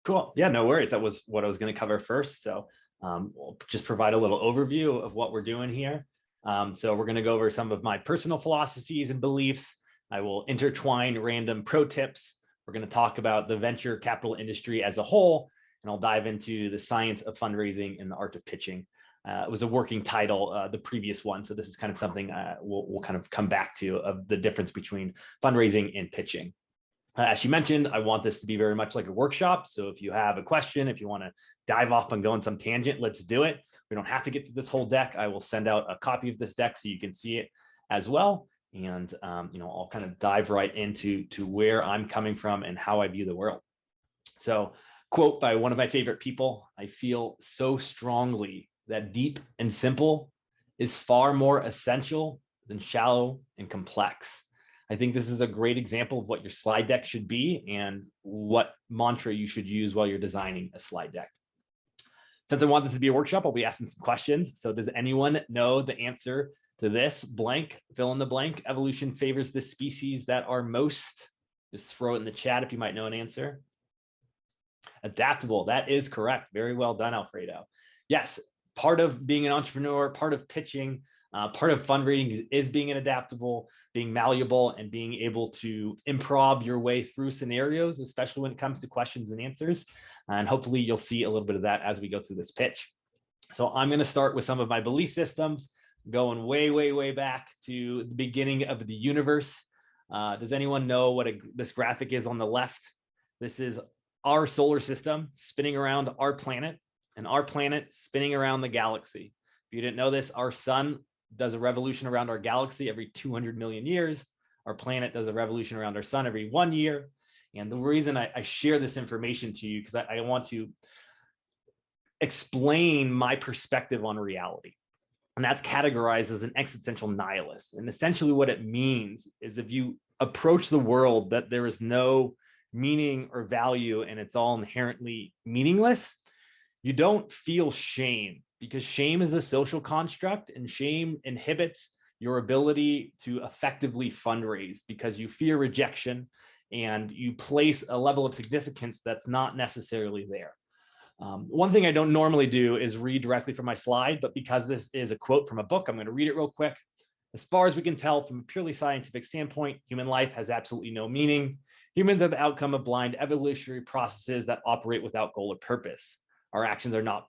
Cool. Yeah, no worries. That was what I was going to cover first. So we'll just provide a little overview of what we're doing here. So we're going to go over some of my personal philosophies and beliefs. I will intertwine random pro tips. We're going to talk about the venture capital industry as a whole, and I'll dive into the science of fundraising and the art of pitching. It was a working title, the previous one. So this is kind of something we'll kind of come back to, of the difference between fundraising and pitching. As she mentioned, I want this to be very much like a workshop. So if you have a question, if you want to dive off and go on some tangent, let's do it. We don't have to get to this whole deck. I will send out a copy of this deck so you can see it as well. And I'll kind of dive right into where I'm coming from and how I view the world. So, quote by one of my favorite people: "I feel so strongly that deep and simple is far more essential than shallow and complex." I think this is a great example of what your slide deck should be and what mantra you should use while you're designing a slide deck. Since I want this to be a workshop, I'll be asking some questions. So does anyone know the answer to this? Blank, fill in the blank. Evolution favors the species that are most. Just throw it in the chat if you might know an answer. Adaptable. That is correct. Very well done, Alfredo. Yes, part of being an entrepreneur, part of pitching, part of fundraising is being an adaptable, being malleable, and being able to improv your way through scenarios, especially when it comes to questions and answers. And hopefully you'll see a little bit of that as we go through this pitch. So I'm going to start with some of my belief systems, going way, way, way back to the beginning of the universe. Does anyone know what this graphic is on the left? This is our solar system spinning around our planet, and our planet spinning around the galaxy. If you didn't know this, our sun does a revolution around our galaxy every 200 million years. Our planet does a revolution around our sun every 1 year. And the reason I share this information to you, because I want to explain my perspective on reality. And that's categorized as an existential nihilist. And essentially what it means is, if you approach the world that there is no meaning or value and it's all inherently meaningless, you don't feel shame, because shame is a social construct, and shame inhibits your ability to effectively fundraise because you fear rejection and you place a level of significance that's not necessarily there. One thing I don't normally do is read directly from my slide, but because this is a quote from a book, I'm going to read it real quick. "As far as we can tell from a purely scientific standpoint, human life has absolutely no meaning. Humans are the outcome of blind evolutionary processes that operate without goal or purpose. Our actions are not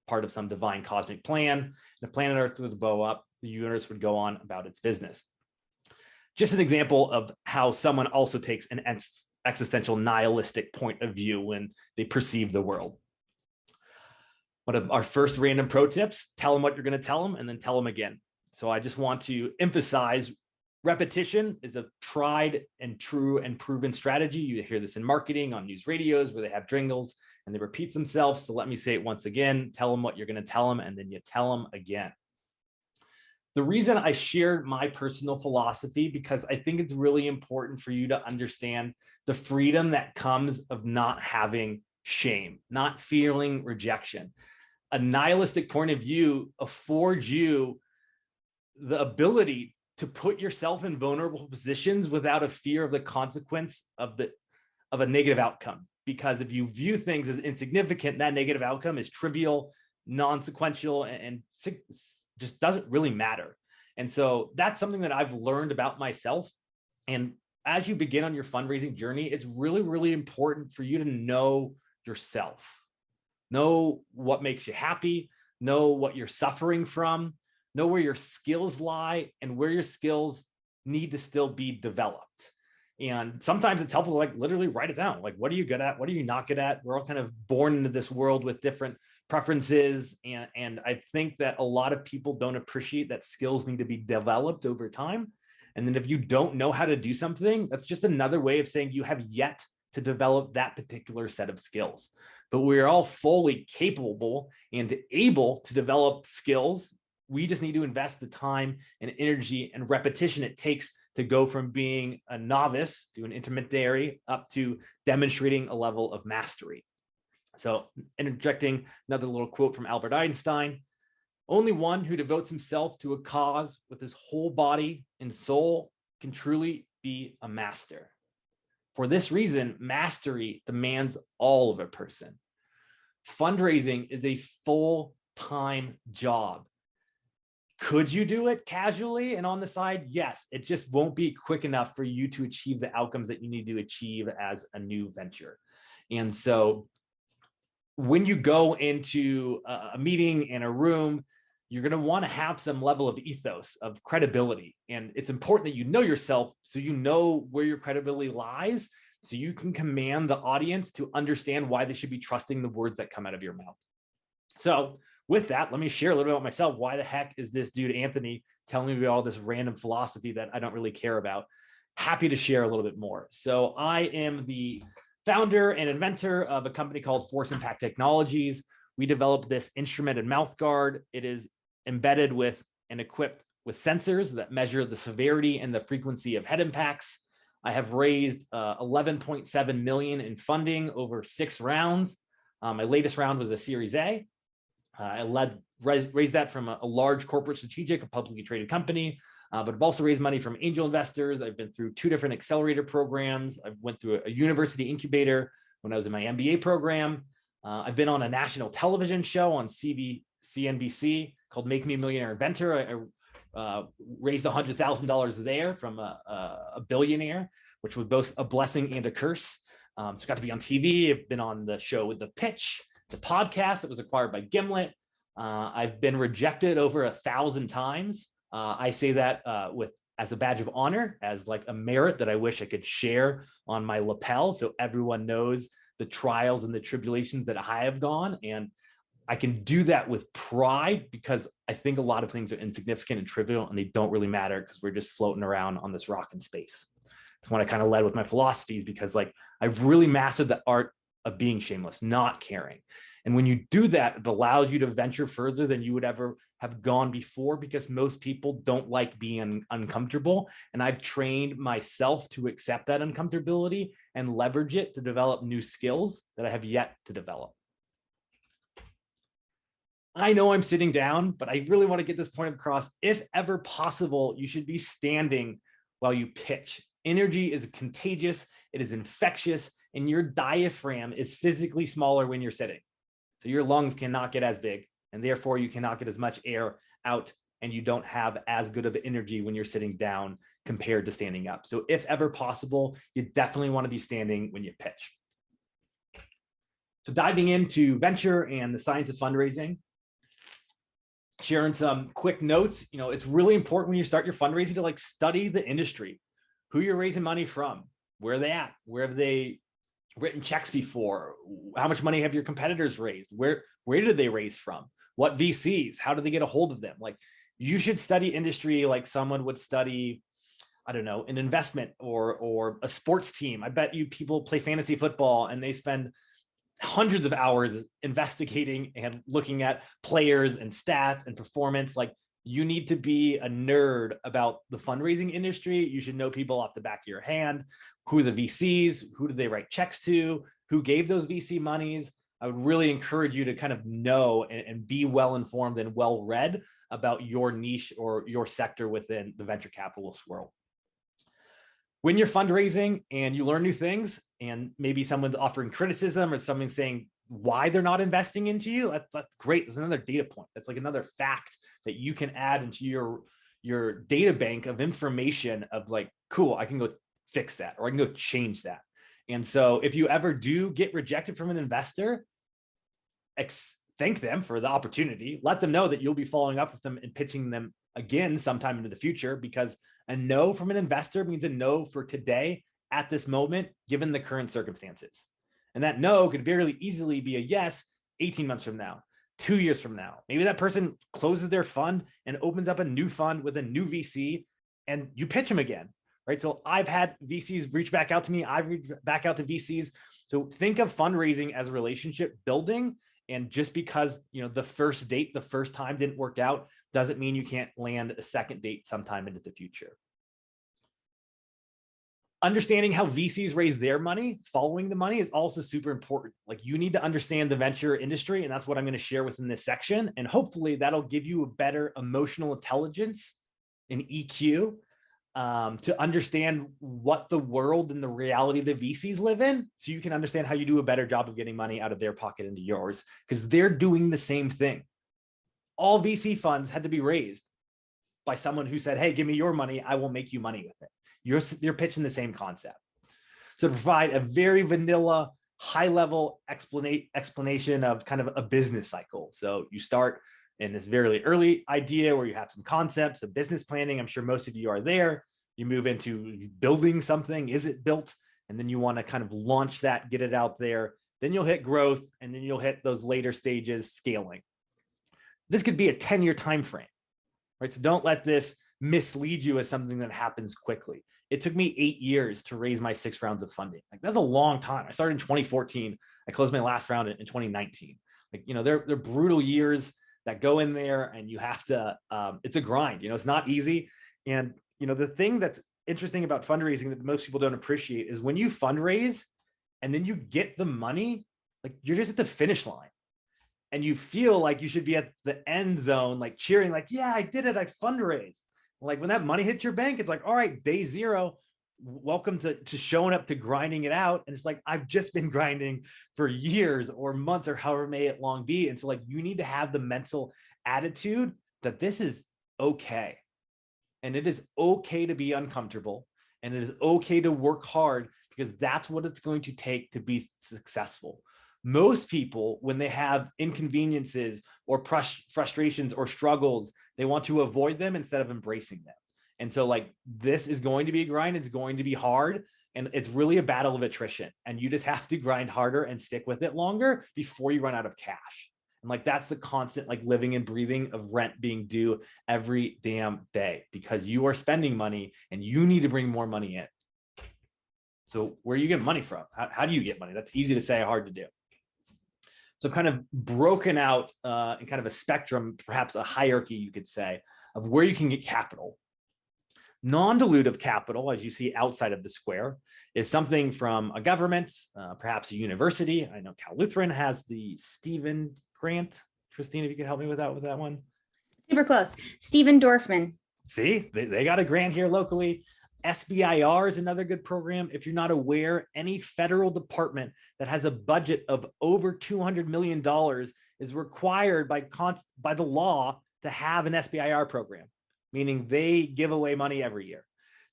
part of some divine cosmic plan. If planet Earth were to blow up, the universe would go on about its business." Just an example of how someone also takes an existential nihilistic point of view when they perceive the world. One of our first random pro tips: tell them what you're going to tell them and then tell them again. So I just want to emphasize repetition is a tried and true and proven strategy. You hear this in marketing, on news radios where they have jingles and they repeat themselves. So let me say it once again: tell them what you're going to tell them and then you tell them again. The reason I shared my personal philosophy, because I think it's really important for you to understand the freedom that comes of not having shame, not feeling rejection. A nihilistic point of view affords you the ability to put yourself in vulnerable positions without a fear of the consequence of a negative outcome. Because if you view things as insignificant, that negative outcome is trivial, non-sequential, and just doesn't really matter. And so that's something that I've learned about myself. And as you begin on your fundraising journey, it's really, really important for you to know yourself. Know what makes you happy, know what you're suffering from, know where your skills lie and where your skills need to still be developed. And sometimes it's helpful to literally write it down. What are you good at? What are you not good at? We're all kind of born into this world with different preferences. And I think that a lot of people don't appreciate that skills need to be developed over time. And then if you don't know how to do something, that's just another way of saying you have yet to develop that particular set of skills. But we're all fully capable and able to develop skills. We just need to invest the time and energy and repetition it takes to go from being a novice to an intermediary up to demonstrating a level of mastery. So interjecting another little quote from Albert Einstein: "Only one who devotes himself to a cause with his whole body and soul can truly be a master." For this reason, mastery demands all of a person. Fundraising is a full-time job. Could you do it casually and on the side? Yes, it just won't be quick enough for you to achieve the outcomes that you need to achieve as a new venture. And so when you go into a meeting in a room, you're going to want to have some level of ethos, of credibility. And it's important that you know yourself so you know where your credibility lies, so you can command the audience to understand why they should be trusting the words that come out of your mouth. So with that, let me share a little bit about myself. Why the heck is this dude, Anthony, telling me about all this random philosophy that I don't really care about? Happy to share a little bit more. So I am the founder and inventor of a company called Force Impact Technologies. We developed this instrumented mouth guard. It is embedded with and equipped with sensors that measure the severity and the frequency of head impacts. I have raised 11.7 million in funding over 6 rounds. My latest round was a Series A. I raised that from a large corporate strategic, a publicly traded company, but I've also raised money from angel investors. I've been through 2 different accelerator programs. I went through a university incubator when I was in my MBA program. I've been on a national television show on CNBC called Make Me a Millionaire Inventor. I raised $100,000 there from a billionaire, which was both a blessing and a curse. So I got to be on TV. I've been on the show with The Pitch. It's a podcast that was acquired by Gimlet. I've been rejected over 1,000 times. I say that as a badge of honor, as like a merit that I wish I could share on my lapel, so everyone knows the trials and the tribulations that I have gone. And I can do that with pride because I think a lot of things are insignificant and trivial and they don't really matter because we're just floating around on this rock in space. That's when I kind of led with my philosophies, because like I've really mastered the art of being shameless, not caring. And when you do that, it allows you to venture further than you would ever have gone before, because most people don't like being uncomfortable. And I've trained myself to accept that uncomfortability and leverage it to develop new skills that I have yet to develop. I know I'm sitting down, but I really want to get this point across. If ever possible, you should be standing while you pitch. Energy is contagious, it is infectious, and your diaphragm is physically smaller when you're sitting. So your lungs cannot get as big, and therefore you cannot get as much air out, and you don't have as good of energy when you're sitting down compared to standing up. So if ever possible, you definitely want to be standing when you pitch. So diving into venture and the science of fundraising, sharing some quick notes. You know, it's really important when you start your fundraising to like study the industry, who you're raising money from, where are they at, where have they written checks before, how much money have your competitors raised, where did they raise from, what VCs, how do they get a hold of them? Like, you should study industry like someone would study, I don't know, an investment or a sports team. I bet you people play fantasy football and they spend hundreds of hours investigating and looking at players and stats and performance. Like, you need to be a nerd about the fundraising industry. You should know people off the back of your hand. Who are the VCs? Who do they write checks to? Who gave those VC monies? I would really encourage you to kind of know and be well-informed and well-read about your niche or your sector within the venture capitalist world. When you're fundraising and you learn new things, and maybe someone's offering criticism or someone saying why they're not investing into you, that's great. That's another data point. That's like another fact that you can add into your data bank of information of like, cool, I can go fix that, or I can go change that. And so if you ever do get rejected from an investor, thank them for the opportunity. Let them know that you'll be following up with them and pitching them again sometime into the future, because a no from an investor means a no for today at this moment, given the current circumstances. And that no could very easily be a yes 18 months from now, 2 years from now. Maybe that person closes their fund and opens up a new fund with a new VC, and you pitch them again, right? So I've had VCs reach back out to me. I've reached back out to VCs. So think of fundraising as a relationship building. And just because, you know, the first date, the first time didn't work out, doesn't mean you can't land a second date sometime into the future. Understanding how VCs raise their money, following the money, is also super important. Like, you need to understand the venture industry, and that's what I'm going to share within this section. And hopefully that'll give you a better emotional intelligence and EQ to understand what the world and the reality the VCs live in, so you can understand how you do a better job of getting money out of their pocket into yours, because they're doing the same thing. All VC funds had to be raised by someone who said, hey, give me your money, I will make you money with it. You're pitching the same concept. So to provide a very vanilla, high-level explanation of kind of a business cycle. So you start in this very early idea where you have some concepts of business planning. I'm sure most of you are there. You move into building something. Is it built? And then you want to kind of launch that, get it out there. Then you'll hit growth, and then you'll hit those later stages, scaling. This could be a 10-year time frame, right? So don't let this mislead you as something that happens quickly. It took me 8 years to raise my 6 rounds of funding. Like, that's a long time. I started in 2014. I closed my last round in 2019. Like, you know, they're brutal years that go in there, and you have to, it's a grind, you know, it's not easy. And, you know, the thing that's interesting about fundraising that most people don't appreciate is when you fundraise and then you get the money, like, you're just at the finish line and you feel like you should be at the end zone, like cheering, like, yeah, I did it, I fundraised. Like, when that money hits your bank, it's like, all right, day 0, welcome to showing up to grinding it out. And it's like, I've just been grinding for years or months or however may it long be. And so, like, you need to have the mental attitude that this is okay. And it is okay to be uncomfortable, and it is okay to work hard, because that's what it's going to take to be successful. Most people, when they have inconveniences or frustrations or struggles, they want to avoid them instead of embracing them. And so, like, this is going to be a grind. It's going to be hard. And it's really a battle of attrition. And you just have to grind harder and stick with it longer before you run out of cash. And, like, that's the constant, like, living and breathing of rent being due every damn day, because you are spending money and you need to bring more money in. So where are you getting money from? How do you get money? That's easy to say, hard to do. So kind of broken out in kind of a spectrum, perhaps a hierarchy, you could say, of where you can get capital. Non-dilutive capital, as you see outside of the square, is something from a government, perhaps a university. I know CalLutheran has the Stephen grant. Christine, if you could help me with that one. Super close. Stephen Dorfman. See, they got a grant here locally. SBIR is another good program. If you're not aware, any federal department that has a budget of over $200 million is required by the law to have an SBIR program, meaning they give away money every year.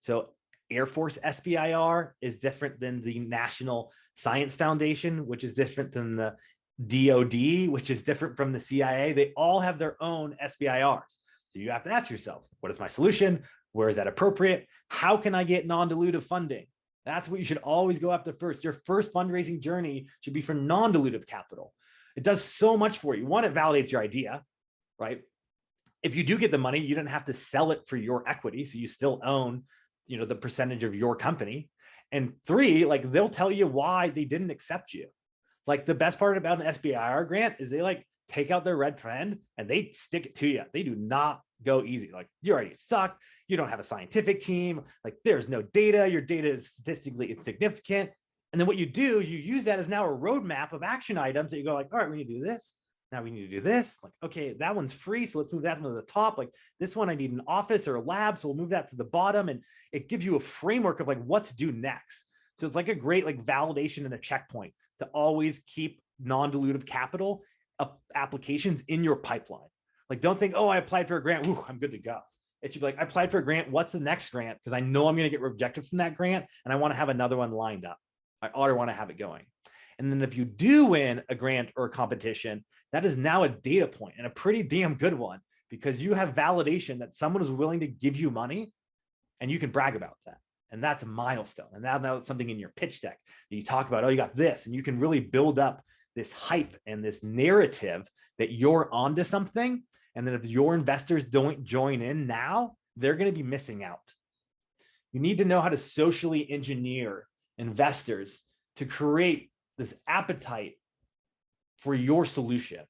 So Air Force SBIR is different than the National Science Foundation, which is different than the DOD, which is different from the CIA. They all have their own SBIRs. So you have to ask yourself, what is my solution? Where is that appropriate? How can I get non-dilutive funding? That's what you should always go after first. Your first fundraising journey should be for non-dilutive capital. It does so much for you. One, it validates your idea, right? If you do get the money, you don't have to sell it for your equity. So you still own, you know, the percentage of your company. And 3, like, they'll tell you why they didn't accept you. Like, the best part about an SBIR grant is they, like, take out their red pen and they stick it to you. They do not go easy. Like, you already suck. You don't have a scientific team. Like, there's no data. Your data is statistically insignificant. And then what you do, you use that as now a roadmap of action items that you go, like, all right, we need to do this. Now we need to do this. Like, okay, that one's free, so let's move that one to the top. Like, this one, I need an office or a lab, so we'll move that to the bottom. And it gives you a framework of, like, what to do next. So it's like a great, like, validation and a checkpoint to always keep non-dilutive capital applications in your pipeline. Like, don't think, oh, I applied for a grant, ooh, I'm good to go. It should be like, I applied for a grant, what's the next grant? Because I know I'm going to get rejected from that grant, and I want to have another one lined up. I already want to have it going. And then if you do win a grant or a competition, that is now a data point, and a pretty damn good one, because you have validation that someone is willing to give you money, and you can brag about that. And that's a milestone. And now it's something in your pitch deck that you talk about, oh, you got this, and you can really build up this hype and this narrative that you're onto something. And then if your investors don't join in now, they're going to be missing out. You need to know how to socially engineer investors to create this appetite for your solution,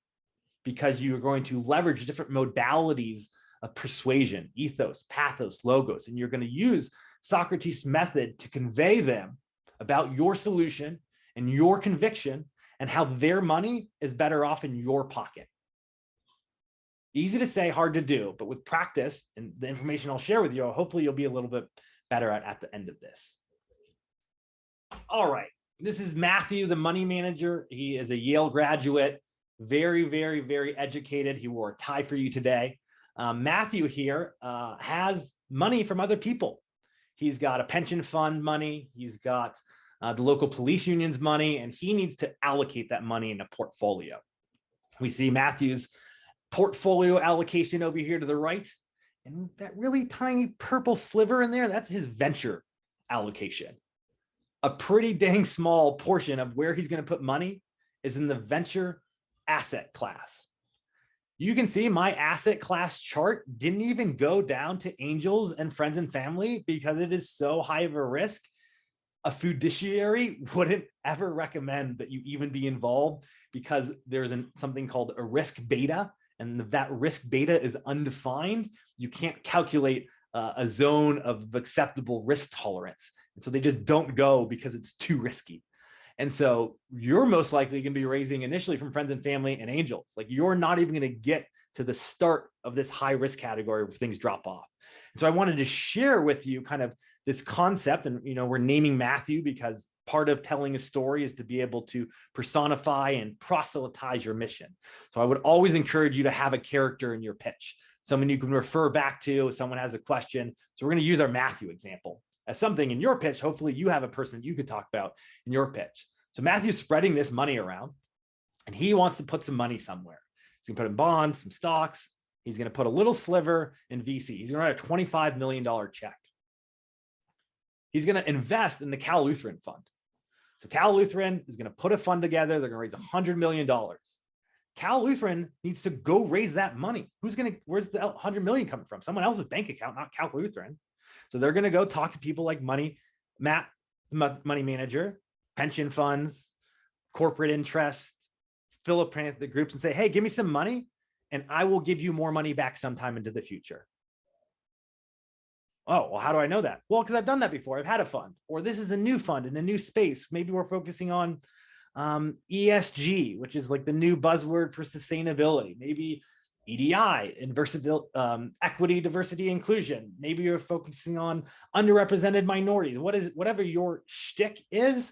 because you're going to leverage different modalities of persuasion, ethos, pathos, logos, and you're going to use Socrates' method to convey them about your solution and your conviction and how their money is better off in your pocket. Easy to say, hard to do, but with practice and the information I'll share with you, hopefully you'll be a little bit better at the end of this. All right, this is Matthew, the money manager. He is a Yale graduate, very, very, very educated. He wore a tie for you today. Matthew here has money from other people. He's got a pension fund money. He's got the local police union's money, and he needs to allocate that money in a portfolio. We see Matthew's portfolio allocation over here to the right, and that really tiny purple sliver in there, that's his venture allocation. A pretty dang small portion of where he's going to put money is in the venture asset class. You can see my asset class chart didn't even go down to angels and friends and family because it is so high of a risk. A fiduciary wouldn't ever recommend that you even be involved because there's something called a risk beta, and that risk beta is undefined. You can't calculate a zone of acceptable risk tolerance. And so they just don't go because it's too risky. And so you're most likely going to be raising initially from friends and family and angels. Like, you're not even going to get to the start of this high risk category where things drop off. And so I wanted to share with you kind of this concept, and we're naming Matthew because part of telling a story is to be able to personify and proselytize your mission. So I would always encourage you to have a character in your pitch, someone you can refer back to if someone has a question. So we're going to use our Matthew example as something in your pitch. Hopefully you have a person that you could talk about in your pitch. So Matthew's spreading this money around, and he wants to put some money somewhere. He's going to put in bonds, some stocks. He's going to put a little sliver in VC. He's going to write a $25 million check. He's going to invest in the CalLutheran Fund. So CalLutheran is going to put a fund together. They're going to raise $100 million. CalLutheran needs to go raise that money. Where's the $100 million coming from? Someone else's bank account, not CalLutheran. So they're going to go talk to people like Matt, the money manager, pension funds, corporate interests, philanthropic groups, and say, hey, give me some money and I will give you more money back sometime into the future. Oh, well, how do I know that? Well, because I've done that before. I've had a fund, or this is a new fund in a new space. Maybe we're focusing on ESG, which is like the new buzzword for sustainability. Maybe EDI, equity, diversity, inclusion. Maybe you're focusing on underrepresented minorities. Whatever your shtick is,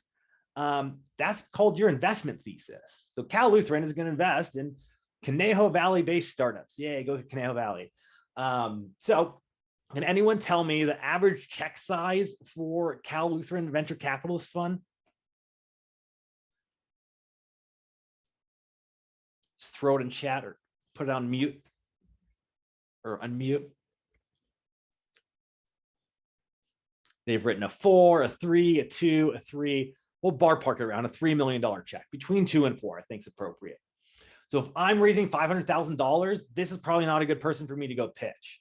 that's called your investment thesis. So CalLutheran is going to invest in Conejo Valley-based startups. Yay, go to Conejo Valley. So can anyone tell me the average check size for CalLutheran Venture Capitalist Fund? Just throw it in chat or put it on mute or unmute. They've written a 4, a 3, a 2, a 3. We'll bar park it around a $3 million check. Between 2 and 4, I think is appropriate. So if I'm raising $500,000, this is probably not a good person for me to go pitch.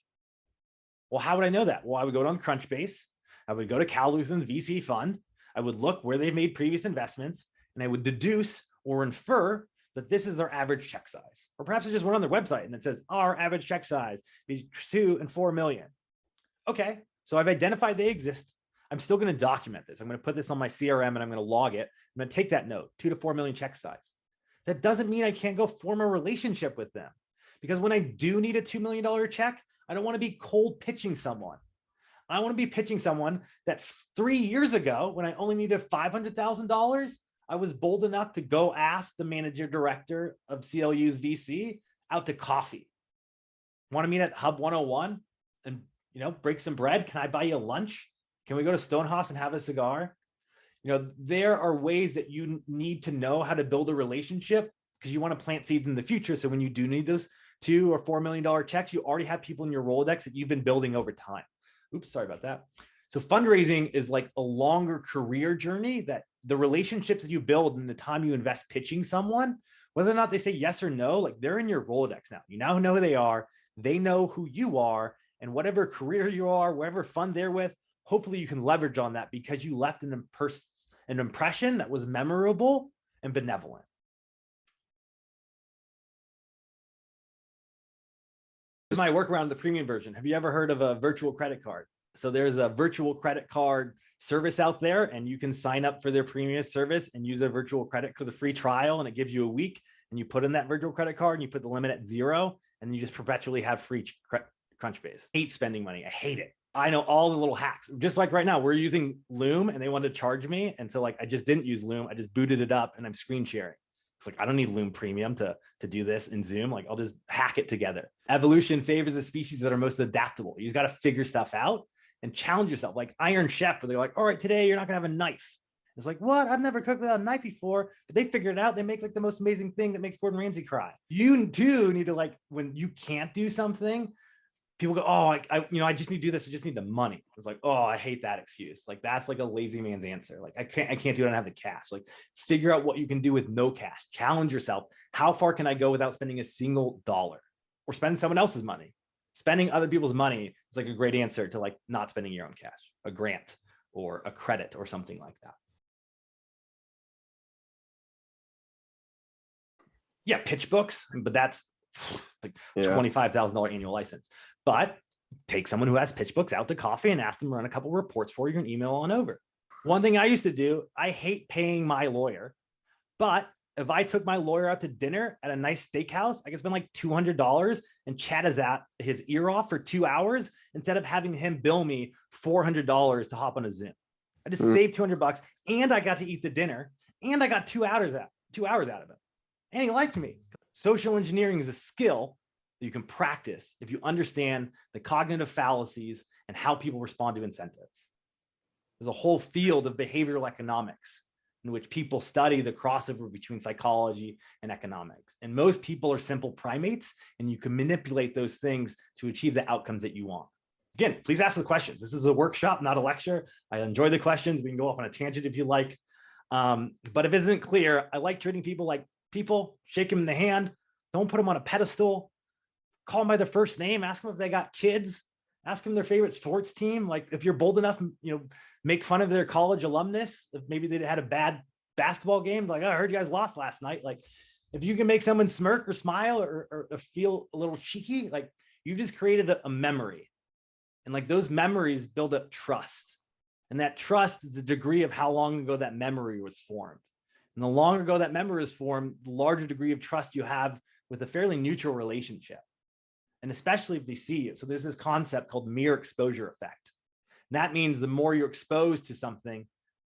Well, how would I know that? Well, I would go on Crunchbase. I would go to CalLutheran VC Fund. I would look where they've made previous investments, and I would deduce or infer that this is their average check size. Or perhaps I just went on their website and it says our average check size is 2 and 4 million. Okay, so I've identified they exist. I'm still going to document this. I'm going to put this on my CRM and I'm going to log it. I'm going to take that note, 2 to 4 million check size. That doesn't mean I can't go form a relationship with them, because when I do need a $2 million check, I don't want to be cold pitching someone. I want to be pitching someone that 3 years ago, when I only needed $500,000, I was bold enough to go ask the manager director of CLU's VC out to coffee. Want to meet at Hub 101 and break some bread? Can I buy you a lunch? Can we go to Stonehouse and have a cigar? There are ways that you need to know how to build a relationship, because you want to plant seeds in the future. So when you do need those $2 or $4 million checks, you already have people in your Rolodex that you've been building over time. Oops, sorry about that. So fundraising is like a longer career journey, that the relationships that you build in the time you invest pitching someone, whether or not they say yes or no, like they're in your Rolodex now. You now know who they are. They know who you are, and whatever career you are, whatever fund they're with, hopefully you can leverage on that because you left an impression that was memorable and benevolent. This is my workaround, the premium version. Have you ever heard of a virtual credit card? So there's a virtual credit card service out there, and you can sign up for their premium service and use a virtual credit for the free trial, and it gives you a week, and you put in that virtual credit card and you put the limit at 0, and you just perpetually have free crunch base. Hate spending money. I hate it. I know all the little hacks. Just like right now, we're using Loom and they wanted to charge me. And so like, I just didn't use Loom. I just booted it up and I'm screen sharing. It's like, I don't need Loom Premium to do this in Zoom. Like, I'll just hack it together. Evolution favors the species that are most adaptable. You just got to figure stuff out and challenge yourself. Like Iron Chef, where they're like, all right, today you're not gonna have a knife. It's like, what? I've never cooked without a knife before, but they figured it out. They make like the most amazing thing that makes Gordon Ramsay cry. You too need to, like, when you can't do something, people go, oh, I just need to do this. I just need the money. It's like, oh, I hate that excuse. Like, that's like a lazy man's answer. Like, I can't do it. I don't have the cash. Like, figure out what you can do with no cash. Challenge yourself. How far can I go without spending a single dollar, or spend someone else's money? Spending other people's money is like a great answer to like not spending your own cash, a grant or a credit or something like that. Yeah, pitch books, but that's like $25,000 annual license. But take someone who has pitch books out to coffee and ask them to run a couple reports for you and email on over. One thing I used to do, I hate paying my lawyer, but if I took my lawyer out to dinner at a nice steakhouse, I could spend like $200 and chat his ear off for 2 hours instead of having him bill me $400 to hop on a Zoom. I just saved $200 and I got to eat the dinner and I got 2 hours out of it. And he liked me. Social engineering is a skill that you can practice if you understand the cognitive fallacies and how people respond to incentives. There's a whole field of behavioral economics in which people study the crossover between psychology and economics. And most people are simple primates, and you can manipulate those things to achieve the outcomes that you want. Again, please ask the questions. This is a workshop, not a lecture. I enjoy the questions. We can go off on a tangent if you like. But if it isn't clear, I like treating people like people. Shake them in the hand. Don't put them on a pedestal. Call them by their first name. Ask them if they got kids. Ask them their favorite sports team. Like, if you're bold enough, make fun of their college alumnus. If maybe they had a bad basketball game, like, oh, I heard you guys lost last night. Like, if you can make someone smirk or smile or feel a little cheeky, like, you just created a memory. And like, those memories build up trust. And that trust is the degree of how long ago that memory was formed. And the longer ago that memory is formed, the larger degree of trust you have with a fairly neutral relationship. And especially if they see you. So there's this concept called mere exposure effect. And that means the more you're exposed to something,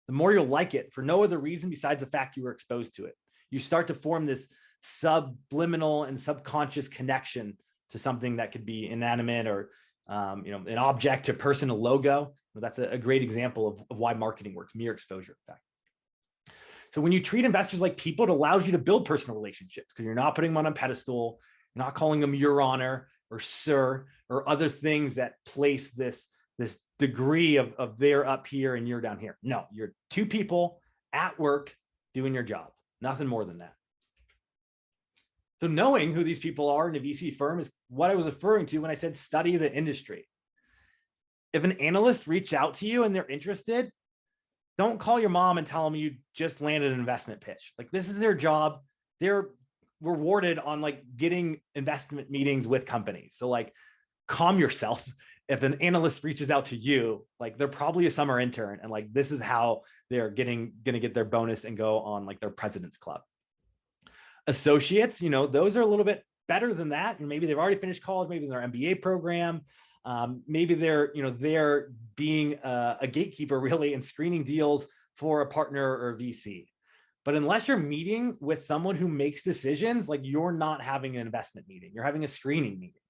the more you'll like it for no other reason besides the fact you were exposed to it. You start to form this subliminal and subconscious connection to something that could be inanimate or an object, a person, a logo. That's a great example of why marketing works, mere exposure effect. So when you treat investors like people, it allows you to build personal relationships because you're not putting them on a pedestal, you're not calling them your honor or sir or other things that place this degree of they're up here and you're down here. No, you're two people at work doing your job, nothing more than that. So knowing who these people are in a VC firm is what I was referring to when I said study the industry. If an analyst reached out to you and they're interested, don't call your mom and tell them you just landed an investment pitch. Like, this is their job. They're rewarded on like getting investment meetings with companies. So like, calm yourself. If an analyst reaches out to you, like, they're probably a summer intern and like, this is how they're gonna get their bonus and go on like their president's club. Associates, those are a little bit better than that. And maybe they've already finished college, maybe in their MBA program. Maybe they're being a gatekeeper really and screening deals for a partner or a VC. But unless you're meeting with someone who makes decisions, like, you're not having an investment meeting, you're having a screening meeting.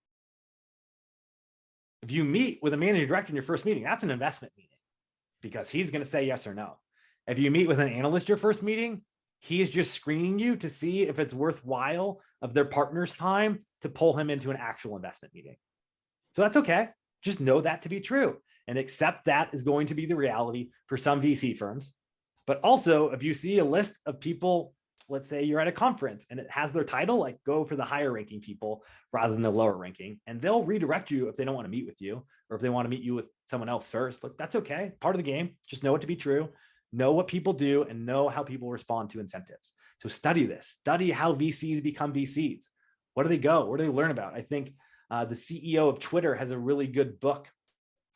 If you meet with a managing director in your first meeting, that's an investment meeting because he's going to say yes or no. If you meet with an analyst your first meeting, he's just screening you to see if it's worthwhile of their partner's time to pull him into an actual investment meeting. So that's okay. Just know that to be true and accept that is going to be the reality for some VC firms. But also, if you see a list of people, let's say you're at a conference and it has their title, like, go for the higher ranking people rather than the lower ranking, and they'll redirect you if they don't want to meet with you or if they want to meet you with someone else first. Look, that's okay. Part of the game. Just know it to be true. Know what people do and know how people respond to incentives. So study this. Study how VCs become VCs. Where do they go? Where do they learn about? I think the CEO of Twitter has a really good book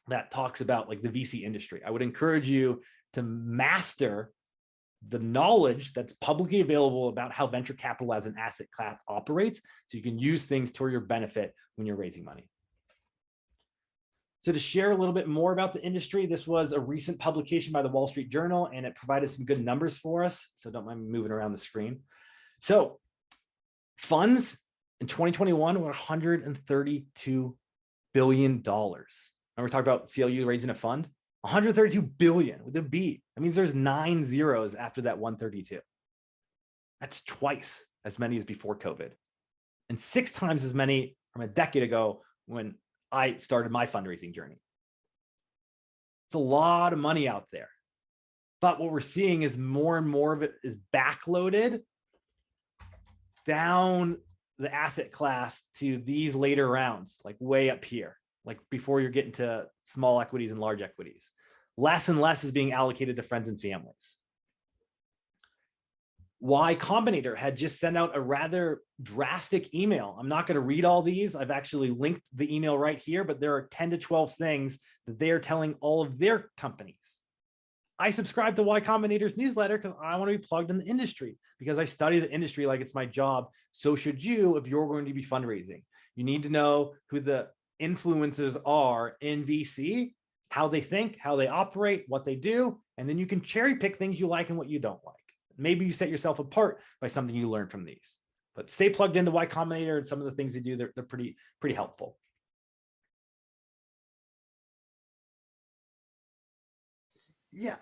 that talks about like the VC industry. I would encourage you to master the knowledge that's publicly available about how venture capital as an asset class operates, so you can use things to your benefit when you're raising money. So to share a little bit more about the industry, this was a recent publication by the Wall Street Journal, and it provided some good numbers for us. So don't mind me moving around the screen. So funds in 2021 were $132 billion. And we're talking about CLU raising a fund, 132 billion with a B. That means there's 9 zeros after that 132. That's twice as many as before COVID, and 6 times as many from a decade ago when I started my fundraising journey. It's a lot of money out there. But what we're seeing is more and more of it is backloaded down the asset class to these later rounds, like way up here, like before you're getting to small equities and large equities. Less and less is being allocated to friends and families. Y Combinator had just sent out a rather drastic email. I'm not going to read all these. I've actually linked the email right here, but there are 10 to 12 things that they are telling all of their companies. I subscribe to Y Combinator's newsletter because I want to be plugged in the industry, because I study the industry like it's my job. So should you if you're going to be fundraising. You need to know who the influences are in VC, how they think, how they operate, what they do, and then you can cherry pick things you like and what you don't like. Maybe you set yourself apart by something you learn from these, but stay plugged into Y Combinator and some of the things they do. They're pretty helpful. Yeah,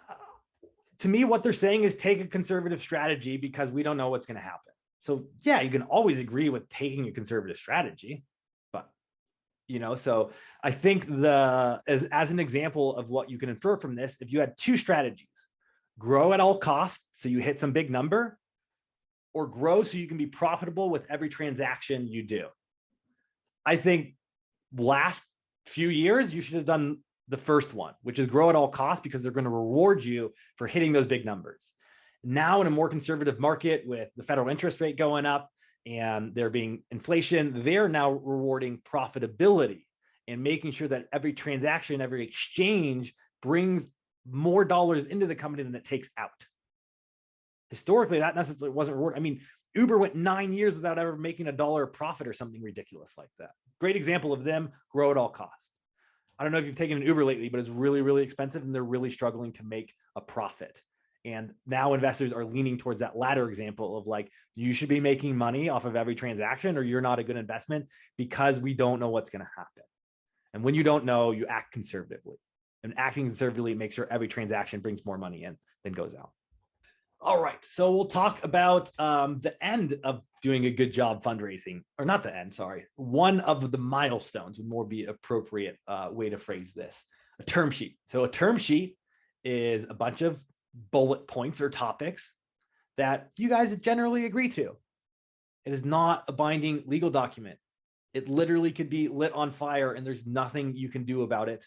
to me, what they're saying is take a conservative strategy because we don't know what's going to happen. So yeah, you can always agree with taking a conservative strategy, but so I think as an example of what you can infer from this, if you had 2 strategies, grow at all costs so you hit some big number, or grow so you can be profitable with every transaction you do. I think last few years, you should have done the first one, which is grow at all costs, because they're going to reward you for hitting those big numbers. Now in a more conservative market with the federal interest rate going up and there being inflation, they're now rewarding profitability and making sure that every transaction, every exchange brings more dollars into the company than it takes out. Historically, that necessarily wasn't rewarded. I mean, Uber went 9 years without ever making $1 of profit or something ridiculous like that. Great example of them, grow at all costs. I don't know if you've taken an Uber lately, but it's really, really expensive and they're really struggling to make a profit. And now investors are leaning towards that latter example of like, you should be making money off of every transaction or you're not a good investment, because we don't know what's going to happen. And when you don't know, you act conservatively. And acting conservatively makes sure every transaction brings more money in than goes out. All right, so we'll talk about the end of doing a good job fundraising, or not the end, sorry. One of the milestones would more be an appropriate way to phrase this, a term sheet. So a term sheet is a bunch of bullet points or topics that you guys generally agree to. It is not a binding legal document. It literally could be lit on fire and there's nothing you can do about it.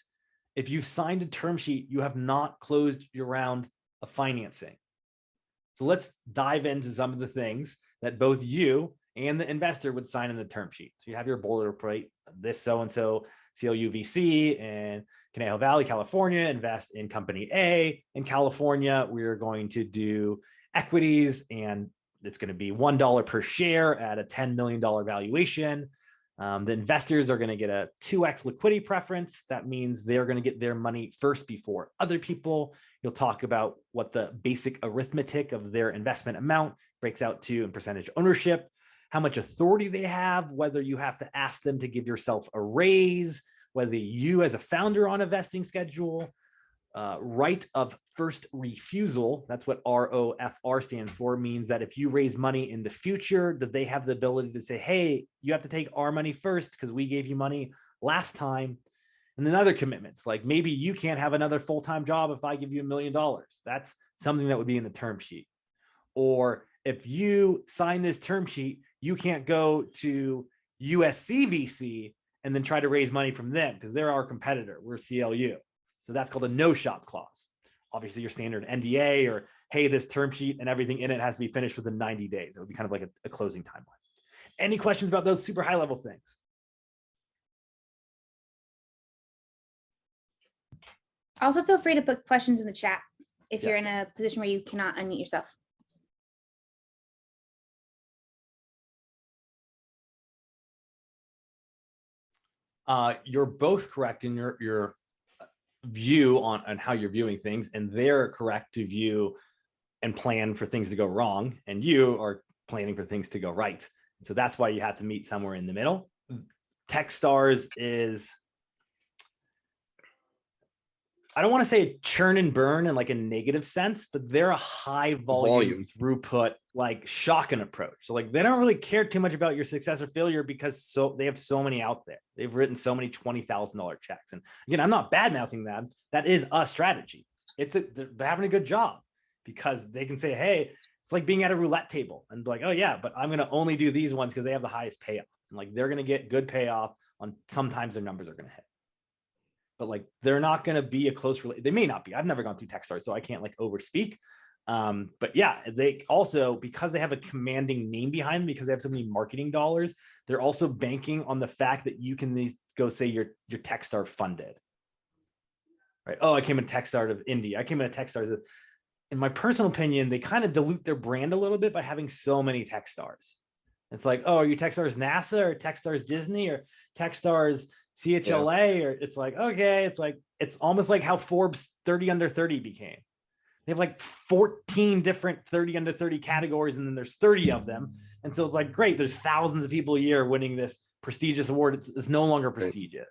If you've signed a term sheet, you have not closed your round of financing. So let's dive into some of the things that both you and the investor would sign in the term sheet. So you have your boilerplate, this so-and-so CLU VC in Conejo Valley, California, invest in company A. In California, we're going to do equities and it's going to be $1 per share at a $10 million valuation. The investors are going to get a 2x liquidity preference. That means they're going to get their money first before other people. You'll talk about what the basic arithmetic of their investment amount breaks out to in percentage ownership, how much authority they have, whether you have to ask them to give yourself a raise, whether you as a founder on a vesting schedule, right of first refusal. That's what ROFR stands for, means that if you raise money in the future, that they have the ability to say, hey, you have to take our money first because we gave you money last time. And then other commitments, like maybe you can't have another full-time job if I give you $1 million. That's something that would be in the term sheet. Or if you sign this term sheet, you can't go to USC VC and then try to raise money from them because they're our competitor. We're CLU. So that's called a no-shop clause. Obviously, your standard NDA or, hey, this term sheet and everything in it has to be finished within 90 days. It would be kind of like a closing timeline. Any questions about those super high-level things? Also, feel free to put questions in the chat. if you're in a position where you cannot unmute yourself. You're both correct in your view on how you're viewing things, and they're correct to view and plan for things to go wrong, and you are planning for things to go right. So that's why you have to meet somewhere in the middle. Techstars is, I don't want to say churn and burn in like a negative sense, but they're a high volume throughput, like shotgun approach. So like they don't really care too much about your success or failure because they have so many out there. They've written so many $20,000 checks. And again, I'm not bad mouthing them. That is a strategy. They're having a good job because they can say, hey, it's like being at a roulette table and be like, oh yeah, but I'm going to only do these ones because they have the highest payoff. And like they're going to get good payoff on sometimes their numbers are going to hit. But like they're not going to be a close relate. They may not be. I've never gone through Techstars, so I can't like overspeak. But yeah, they also, because they have a commanding name behind them, because they have so many marketing dollars, they're also banking on the fact that you can go say your Techstar funded. Right? Oh, I came in Techstars of India. I came in a Techstars. In my personal opinion, they kind of dilute their brand a little bit by having so many Techstars. It's like, oh, are you Techstars NASA or Techstars Disney or Techstars CHLA? Or it's like, okay, it's almost like how Forbes 30 under 30 became. They have like 14 different 30 under 30 categories, and then there's 30 of them. And so it's like, great, there's thousands of people a year winning this prestigious award. It's no longer prestigious.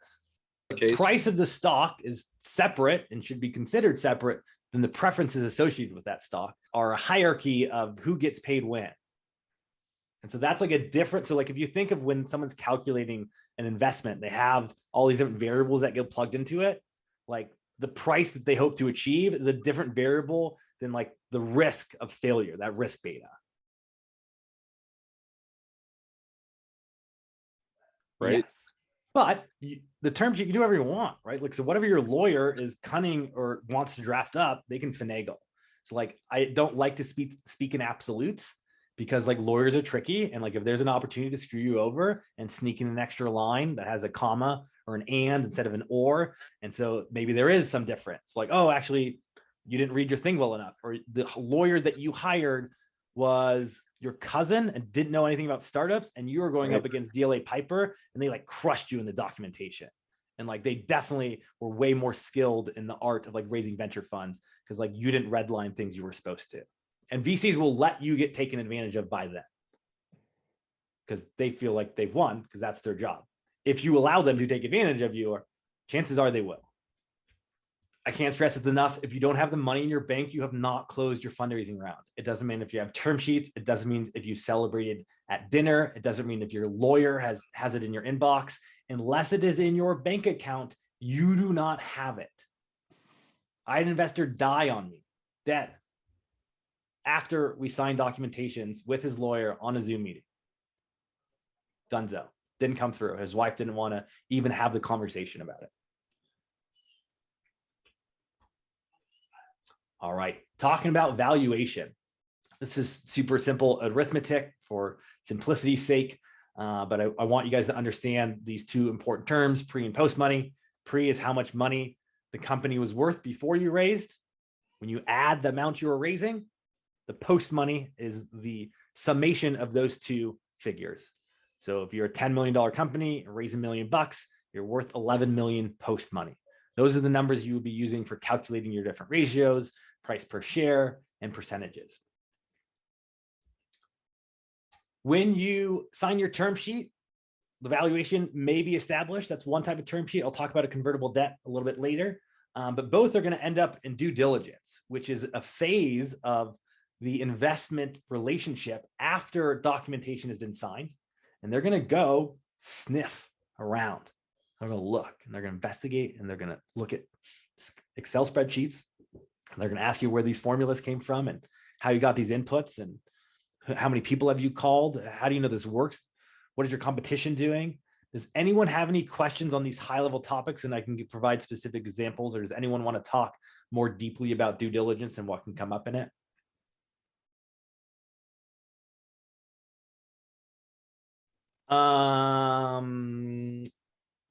The price of the stock is separate and should be considered separate than the preferences associated with that stock are a hierarchy of who gets paid when. And so that's like a different, so like if you think of when someone's calculating an investment, they have all these different variables that get plugged into it. Like the price that they hope to achieve is a different variable than like the risk of failure, that risk beta. Right. Yes. But the terms you can do whatever you want, right? Like, so whatever your lawyer is cunning or wants to draft up, they can finagle. So like, I don't like to speak in absolutes, because like lawyers are tricky. And like, if there's an opportunity to screw you over and sneak in an extra line that has a comma or an and instead of an or. And so maybe there is some difference, like, oh, actually you didn't read your thing well enough. Or the lawyer that you hired was your cousin and didn't know anything about startups. And you were going up against DLA Piper and they like crushed you in the documentation. And like, they definitely were way more skilled in the art of like raising venture funds because like you didn't redline things you were supposed to. And VCs will let you get taken advantage of by them because they feel like they've won because that's their job. If you allow them to take advantage of you, chances are they will. I can't stress it enough. If you don't have the money in your bank, you have not closed your fundraising round. It doesn't mean if you have term sheets. It doesn't mean if you celebrated at dinner. It doesn't mean if your lawyer has it in your inbox. Unless it is in your bank account, you do not have it. I had an investor die on me, dead, after we signed documentations with his lawyer on a Zoom meeting. Dunzo. Didn't come through. His wife didn't want to even have the conversation about it. All right, talking about valuation. This is super simple arithmetic for simplicity's sake, but I want you guys to understand these two important terms, pre and post money. Pre is how much money the company was worth before you raised. When you add the amount you were raising, the post money is the summation of those two figures. So if you're a $10 million company and raise $1 million, you're worth 11 million post money. Those are the numbers you will be using for calculating your different ratios, price per share, and percentages. When you sign your term sheet, the valuation may be established. That's one type of term sheet. I'll talk about a convertible debt a little bit later, but both are going to end up in due diligence, which is a phase of the investment relationship after documentation has been signed. And they're going to go sniff around. They're going to look and they're going to investigate and they're going to look at Excel spreadsheets. They're going to ask you where these formulas came from and how you got these inputs and how many people have you called? How do you know this works? What is your competition doing? Does anyone have any questions on these high-level topics? And I can provide specific examples, or does anyone want to talk more deeply about due diligence and what can come up in it?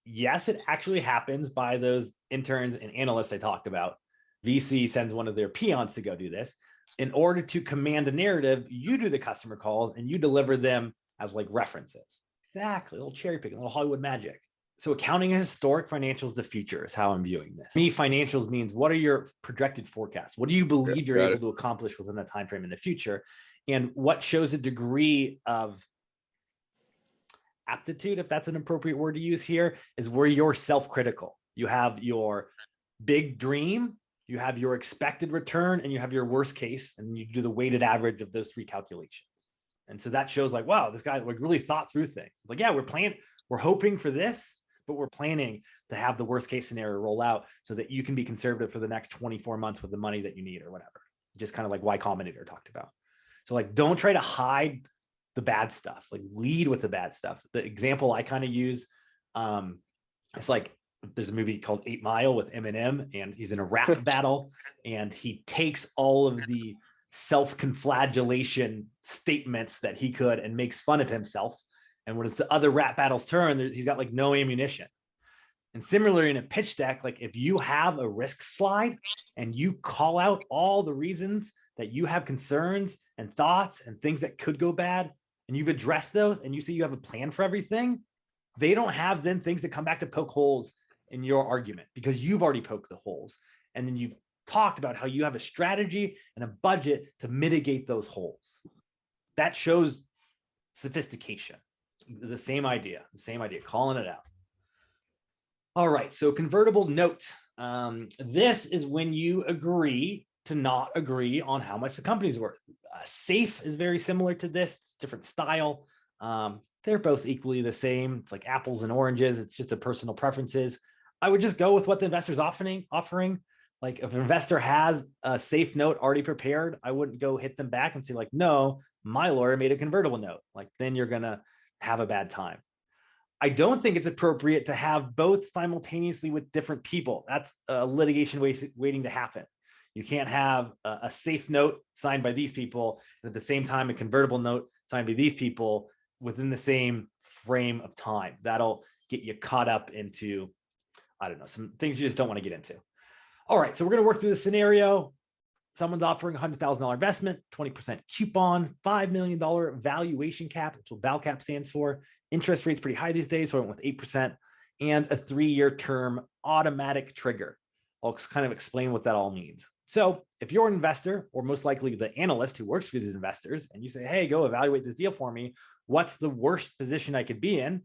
Yes, it actually happens by those interns and analysts I talked about. VC sends one of their peons to go do this. In order to command a narrative, you do the customer calls and you deliver them as like references. Exactly, a little cherry picking, a little Hollywood magic. So accounting and historic financials, the future is how I'm viewing this. Me, financials means what are your projected forecasts? What do you believe you're able to accomplish within that time frame in the future? And what shows a degree of aptitude, if that's an appropriate word to use here, is where you're self-critical. You have your big dream, you have your expected return, and you have your worst case, and you do the weighted average of those three calculations. And so that shows like, wow, this guy like really thought through things. It's like, yeah, we're hoping for this, but we're planning to have the worst case scenario roll out so that you can be conservative for the next 24 months with the money that you need or whatever. Just kind of like Y Combinator talked about. So like, don't try to hide the bad stuff, like lead with the bad stuff. The example I kind of use, it's like, there's a movie called 8 Mile with Eminem, and he's in a rap battle, and he takes all of the self-conflagellation statements that he could and makes fun of himself. And when it's the other rap battle's turn, he's got like no ammunition. And similarly in a pitch deck, like if you have a risk slide and you call out all the reasons that you have concerns and thoughts and things that could go bad, and you've addressed those and you say you have a plan for everything, they don't have then things that come back to poke holes in your argument because you've already poked the holes. And then you've talked about how you have a strategy and a budget to mitigate those holes. That shows sophistication. The same idea, calling it out. All right, so convertible note. This is when you agree to not agree on how much the company's worth. Safe is very similar to this, it's different style. They're both equally the same. It's like apples and oranges. It's just a personal preferences. I would just go with what the investor's offering. Like if an investor has a safe note already prepared, I wouldn't go hit them back and say like, no, my lawyer made a convertible note. Like then you're gonna have a bad time. I don't think it's appropriate to have both simultaneously with different people. That's a litigation waiting to happen. You can't have a safe note signed by these people and at the same time a convertible note signed by these people within the same frame of time. That'll get you caught up into, I don't know, some things you just don't want to get into. All right, so we're going to work through the scenario. Someone's offering a $100,000 investment, 20% coupon, $5 million valuation cap, that's what Val cap stands for. Interest rate's pretty high these days, so I went with 8%, and a 3-year term automatic trigger. I'll kind of explain what that all means. So if you're an investor, or most likely the analyst who works for these investors, and you say, hey, go evaluate this deal for me, what's the worst position I could be in?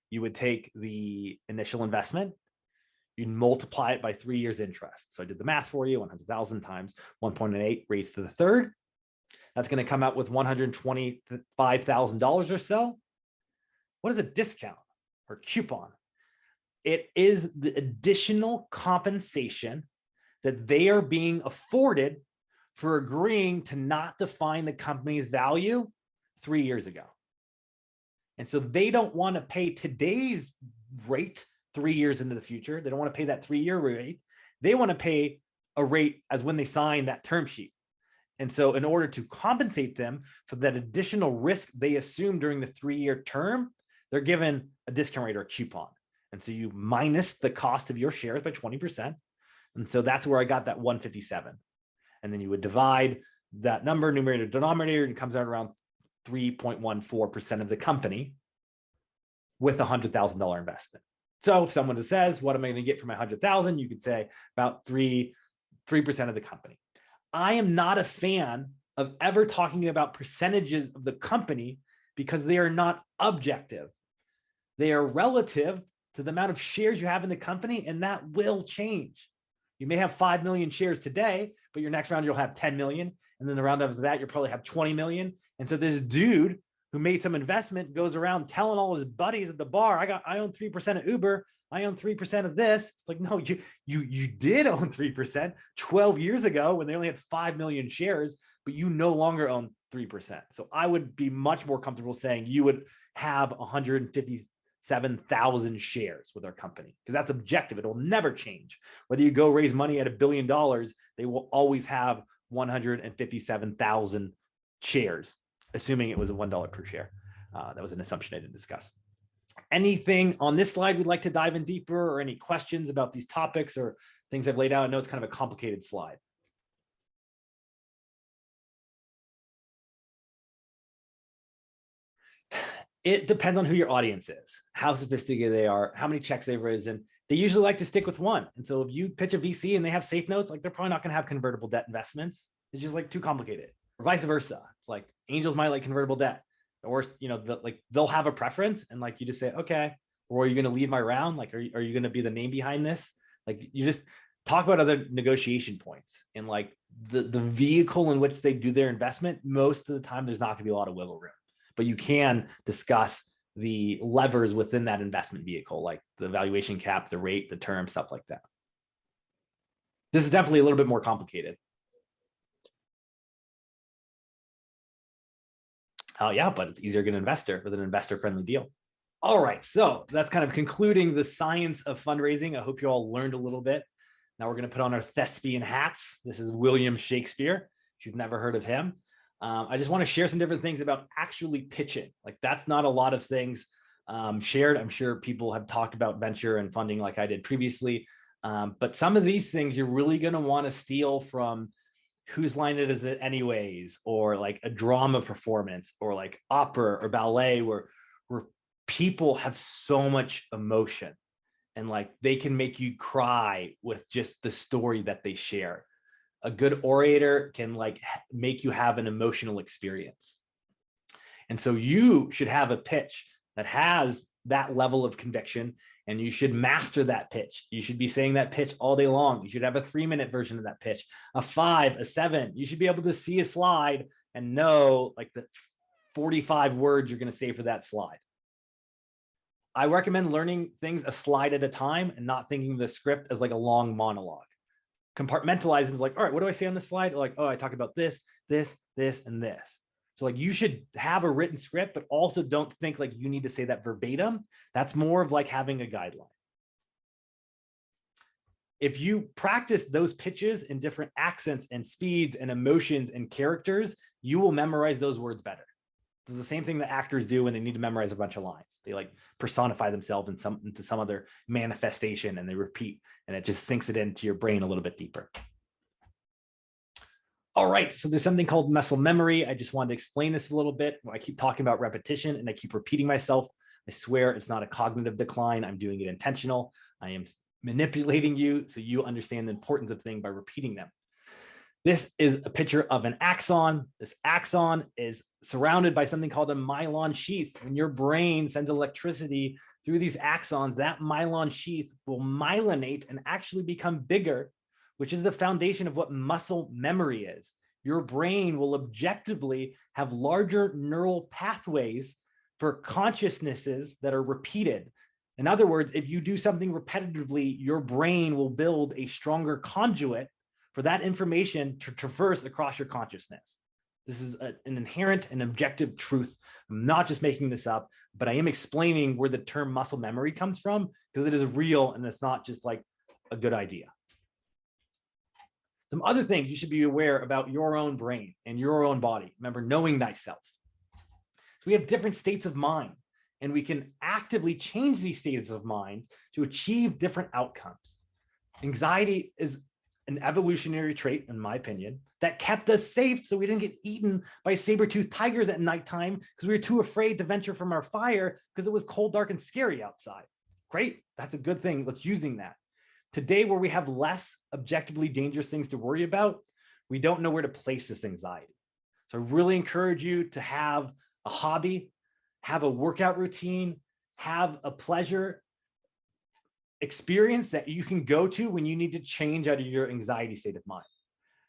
You would take the initial investment, you'd multiply it by 3 years interest. So I did the math for you, 100,000 times 1.8 raised to the third. That's going to come out with $125,000 or so. What is a discount or coupon? It is the additional compensation that they are being afforded for agreeing to not define the company's value 3 years ago. And so they don't want to pay today's rate 3 years into the future. They don't want to pay that 3-year rate. They want to pay a rate as when they sign that term sheet. And so in order to compensate them for that additional risk they assume during the 3-year term, they're given a discount rate or a coupon. And so you minus the cost of your shares by 20%. And so that's where I got that 157. And then you would divide that number, numerator, denominator, and it comes out around 3.14% of the company with a $100,000 investment. So if someone says, what am I going to get for my 100,000? You could say about 3% of the company. I am not a fan of ever talking about percentages of the company because they are not objective. They are relative to the amount of shares you have in the company, and that will change. You may have 5 million shares today, but your next round you'll have 10 million. And then the round after that, you'll probably have 20 million. And so this dude who made some investment goes around telling all his buddies at the bar, I own 3% of Uber. I own 3% of this. It's like, no, you did own 3% 12 years ago when they only had 5 million shares, but you no longer own 3%. So I would be much more comfortable saying you would have 157,000 shares with our company because that's objective. It will never change. Whether you go raise money at $1 billion, they will always have 157,000 shares, assuming it was a $1 per share. That was an assumption I didn't discuss. Anything on this slide we'd like to dive in deeper, or any questions about these topics or things I've laid out. I know it's kind of a complicated slide. It depends on who your audience is, how sophisticated they are, how many checks they've risen. They usually like to stick with one. And so if you pitch a VC and they have safe notes, like they're probably not going to have convertible debt investments. It's just like too complicated. Or vice versa. It's like angels might like convertible debt, or they'll have a preference, and like you just say, okay, or are you going to lead my round? Like, are you going to be the name behind this? Like, you just talk about other negotiation points, and like the vehicle in which they do their investment. Most of the time, there's not going to be a lot of wiggle room. But you can discuss the levers within that investment vehicle, like the valuation cap, the rate, the term, stuff like that. This is definitely a little bit more complicated. Yeah, but it's easier to get an investor with an investor-friendly deal. All right, so that's kind of concluding the science of fundraising. I hope you all learned a little bit. Now we're going to put on our thespian hats. This is William Shakespeare, if you've never heard of him. I just want to share some different things about actually pitching. Like, that's not a lot of things shared. I'm sure people have talked about venture and funding like I did previously. But some of these things you're really going to want to steal from Whose Line Is It Anyways, or like a drama performance, or like opera or ballet, where people have so much emotion, and like they can make you cry with just the story that they share. A good orator can like make you have an emotional experience. And so you should have a pitch that has that level of conviction, and you should master that pitch. You should be saying that pitch all day long. You should have a 3-minute version of that pitch, a 5, a 7. You should be able to see a slide and know like the 45 words you're going to say for that slide. I recommend learning things a slide at a time and not thinking of the script as like a long monologue. Compartmentalizing is like, all right, what do I say on the slide? Like, oh, I talk about this, this, this, and this. So like you should have a written script, but also don't think like you need to say that verbatim. That's more of like having a guideline. If you practice those pitches in different accents and speeds and emotions and characters, you will memorize those words better. This is the same thing that actors do when they need to memorize a bunch of lines. They like personify themselves into some other manifestation, and they repeat, and it just sinks it into your brain a little bit deeper. All right, so there's something called muscle memory. I just wanted to explain this a little bit. I keep talking about repetition and I keep repeating myself. I swear it's not a cognitive decline. I'm doing it intentional. I am manipulating you so you understand the importance of things by repeating them. This is a picture of an axon. This axon is surrounded by something called a myelin sheath. When your brain sends electricity through these axons, that myelin sheath will myelinate and actually become bigger, which is the foundation of what muscle memory is. Your brain will objectively have larger neural pathways for consciousnesses that are repeated. In other words, if you do something repetitively, your brain will build a stronger conduit for that information to traverse across your consciousness. This is an inherent and objective truth. I'm not just making this up, but I am explaining where the term muscle memory comes from, because it is real and it's not just like a good idea. Some other things you should be aware about your own brain and your own body. Remember, knowing thyself. So we have different states of mind, and we can actively change these states of mind to achieve different outcomes. Anxiety is an evolutionary trait, in my opinion, that kept us safe so we didn't get eaten by saber-toothed tigers at nighttime because we were too afraid to venture from our fire because it was cold, dark, and scary outside. Great, that's a good thing. Let's using that. Today, where we have less objectively dangerous things to worry about, we don't know where to place this anxiety. So I really encourage you to have a hobby, have a workout routine, have a pleasure experience that you can go to when you need to change out of your anxiety state of mind.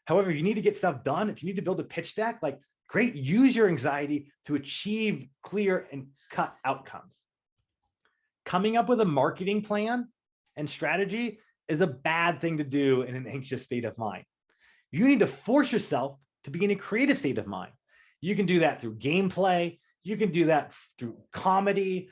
However, if you need to get stuff done, if you need to build a pitch deck, like great, use your anxiety to achieve clear and cut outcomes. Coming up with a marketing plan and strategy is a bad thing to do in an anxious state of mind. You need to force yourself to be in a creative state of mind. You can do that through gameplay. You can do that through comedy,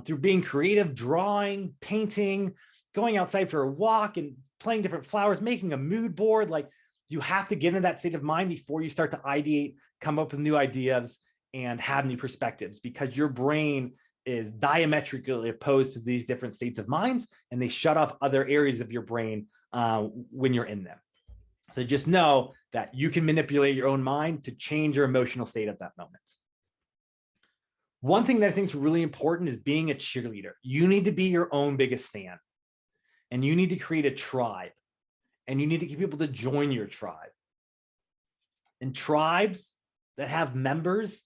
through being creative, drawing, painting, going outside for a walk and playing different flowers, making a mood board. Like, you have to get into that state of mind before you start to ideate, come up with new ideas, and have new perspectives, because your brain is diametrically opposed to these different states of minds, and they shut off other areas of your brain when you're in them. So just know that you can manipulate your own mind to change your emotional state at that moment. One thing that I think is really important is being a cheerleader. You need to be your own biggest fan, and you need to create a tribe, and you need to get people to join your tribe. And tribes that have members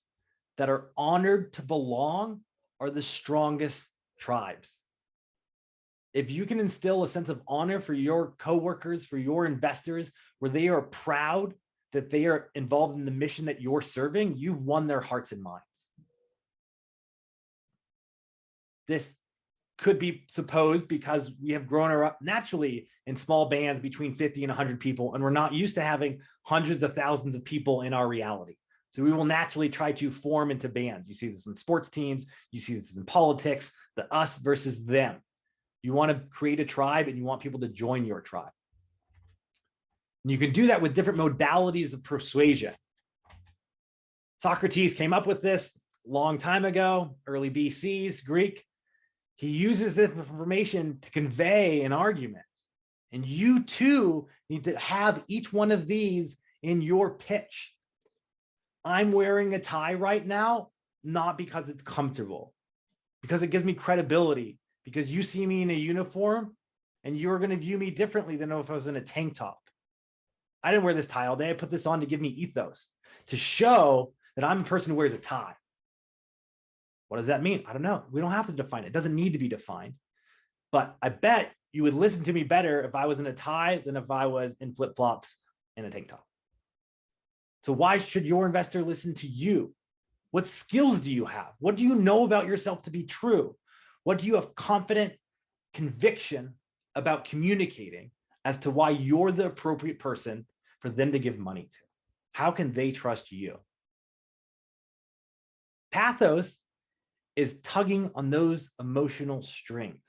that are honored to belong are the strongest tribes. If you can instill a sense of honor for your coworkers, for your investors, where they are proud that they are involved in the mission that you're serving, you've won their hearts and minds. This could be supposed because we have grown up naturally in small bands between 50 and 100 people, and we're not used to having hundreds of thousands of people in our reality. So we will naturally try to form into bands. You see this in sports teams, you see this in politics, the us versus them. You want to create a tribe and you want people to join your tribe. And you can do that with different modalities of persuasion. Socrates came up with this a long time ago, early BC's Greek. He uses this information to convey an argument. And you too need to have each one of these in your pitch. I'm wearing a tie right now, not because it's comfortable, because it gives me credibility, because you see me in a uniform and you're going to view me differently than if I was in a tank top. I didn't wear this tie all day. I put this on to give me ethos, to show that I'm a person who wears a tie. What does that mean? I don't know. We don't have to define it. It doesn't need to be defined. But I bet you would listen to me better if I was in a tie than if I was in flip-flops and a tank top. So why should your investor listen to you? What skills do you have? What do you know about yourself to be true? What do you have confident conviction about communicating as to why you're the appropriate person for them to give money to? How can they trust you? Pathos is tugging on those emotional strings,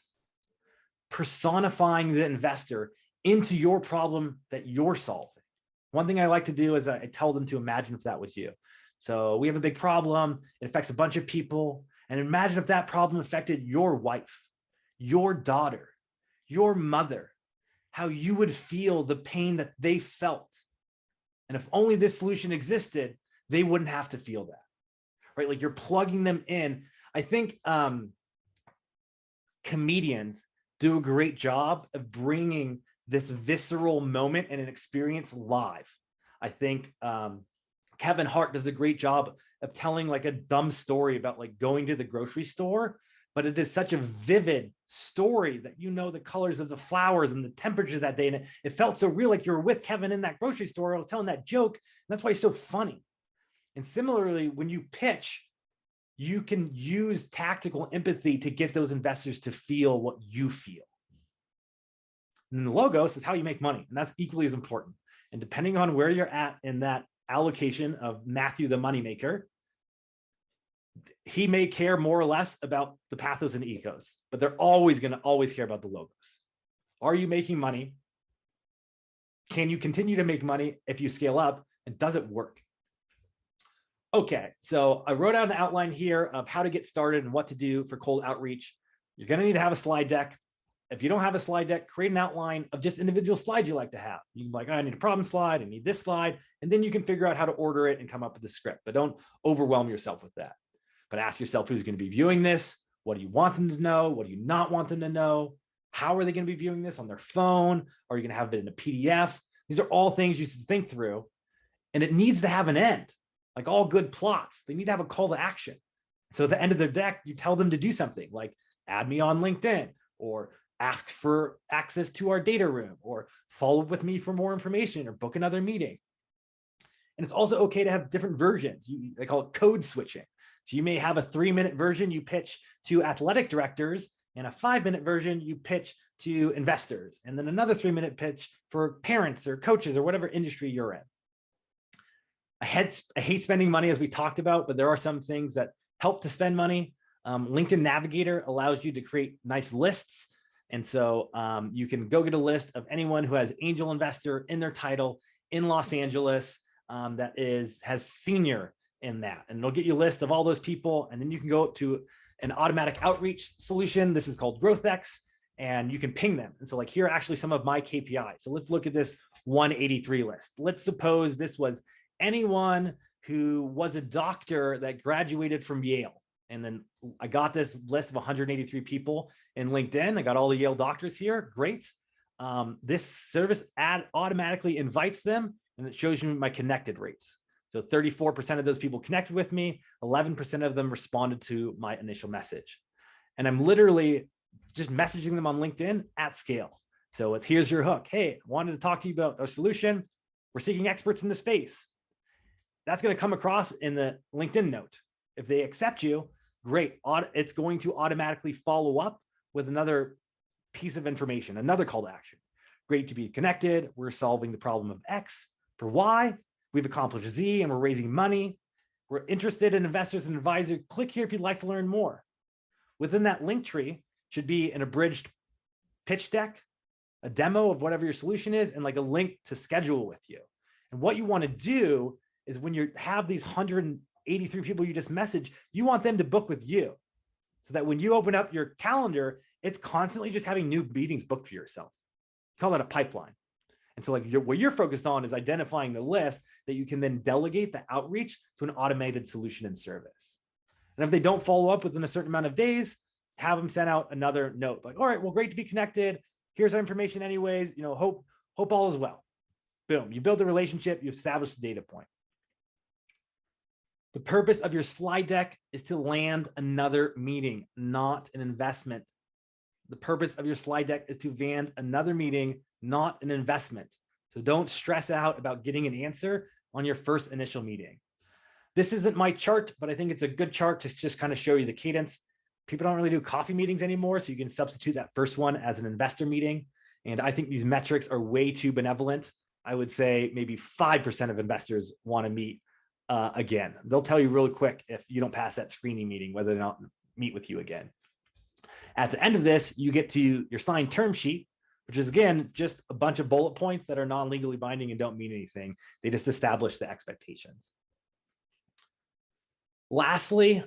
personifying the investor into your problem that you're solving. One thing I like to do is I tell them to imagine if that was you. So we have a big problem, it affects a bunch of people, and imagine if that problem affected your wife, your daughter, your mother, how you would feel the pain that they felt. And if only this solution existed, they wouldn't have to feel that, right? Like you're plugging them in. I think comedians do a great job of bringing this visceral moment and an experience live. I think Kevin Hart does a great job of telling like a dumb story about like going to the grocery store, but it is such a vivid story that you know the colors of the flowers and the temperature that day. And it felt so real, like you were with Kevin in that grocery store. I was telling that joke, and that's why he's so funny. And similarly, when you pitch, you can use tactical empathy to get those investors to feel what you feel. And the logos is how you make money, and that's equally as important. And depending on where you're at in that allocation of Matthew the moneymaker, he may care more or less about the pathos and ethos, but they're always going to care about the logos. Are you making money? Can you continue to make money if you scale up? And does it work? Okay, so I wrote out an outline here of how to get started and what to do for cold outreach. You're going to need to have a slide deck. If you don't have a slide deck, create an outline of just individual slides you like to have. You can be like, oh, I need a problem slide, I need this slide, and then you can figure out how to order it and come up with a script, but don't overwhelm yourself with that. But ask yourself who's going to be viewing this. What do you want them to know? What do you not want them to know? How are they going to be viewing this on their phone? Are you going to have it in a PDF? These are all things you should think through, and it needs to have an end. Like all good plots, they need to have a call to action. So at the end of their deck, you tell them to do something like add me on LinkedIn, or ask for access to our data room, or follow up with me for more information, or book another meeting. And it's also okay to have different versions. They call it code switching. So you may have a 3-minute version you pitch to athletic directors, and a 5-minute version you pitch to investors, and then another 3-minute pitch for parents or coaches or whatever industry you're in. I hate spending money, as we talked about, but there are some things that help to spend money. LinkedIn Navigator allows you to create nice lists. And so you can go get a list of anyone who has angel investor in their title in Los Angeles that has senior in that. And it'll get you a list of all those people. And then you can go to an automatic outreach solution. This is called GrowthX, and you can ping them. And so like here are actually some of my KPIs. So let's look at this 183 list. Let's suppose this was anyone who was a doctor that graduated from Yale. And then I got this list of 183 people in LinkedIn. I got all the Yale doctors here. Great. This service ad automatically invites them, and it shows you my connected rates. So 34% of those people connected with me, 11% of them responded to my initial message. And I'm literally just messaging them on LinkedIn at scale. So it's, here's your hook. Hey, I wanted to talk to you about a solution. We're seeking experts in the space. That's going to come across in the LinkedIn note. If they accept you, great. It's going to automatically follow up with another piece of information, another call to action. Great to be connected. We're solving the problem of X for Y. We've accomplished Z and we're raising money. We're interested in investors and advisors. Click here if you'd like to learn more. Within that link tree should be an abridged pitch deck, a demo of whatever your solution is, and like a link to schedule with you. And what you want to do is when you have these 183 people you just messaged, you want them to book with you so that when you open up your calendar, it's constantly just having new meetings booked for yourself. Call that a pipeline. And so like what you're focused on is identifying the list that you can then delegate the outreach to an automated solution and service. And if they don't follow up within a certain amount of days, have them send out another note like, all right, well, great to be connected. Here's our information anyways, hope all is well. Boom, you build the relationship, you establish the data point. The purpose of your slide deck is to land another meeting, not an investment. The purpose of your slide deck is to land another meeting, not an investment. So don't stress out about getting an answer on your first initial meeting. This isn't my chart, but I think it's a good chart to just kind of show you the cadence. People don't really do coffee meetings anymore, so you can substitute that first one as an investor meeting. And I think these metrics are way too benevolent. I would say maybe 5% of investors want to meet again. They'll tell you really quick if you don't pass that screening meeting, whether or not meet with you again. At the end of this, you get to your signed term sheet, which is, again, just a bunch of bullet points that are non-legally binding and don't mean anything. They just establish the expectations. Lastly,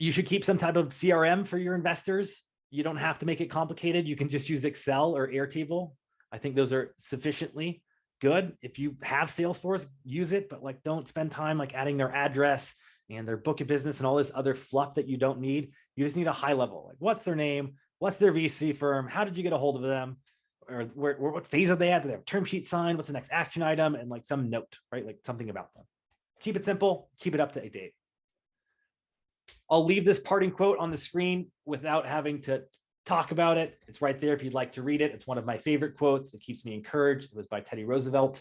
you should keep some type of CRM for your investors. You don't have to make it complicated. You can just use Excel or Airtable. I think those are sufficiently good. If you have Salesforce, use it, but like don't spend time like adding their address and their book of business and all this other fluff that you don't need. You just need a high level, like what's their name? What's their VC firm? How did you get a hold of them? Or what phase are they at? Do they have a term sheet signed? What's the next action item? And like some note, right? Like something about them. Keep it simple, keep it up to date. I'll leave this parting quote on the screen without having to talk about it. It's right there if you'd like to read it. It's one of my favorite quotes. It keeps me encouraged. It was by Teddy Roosevelt.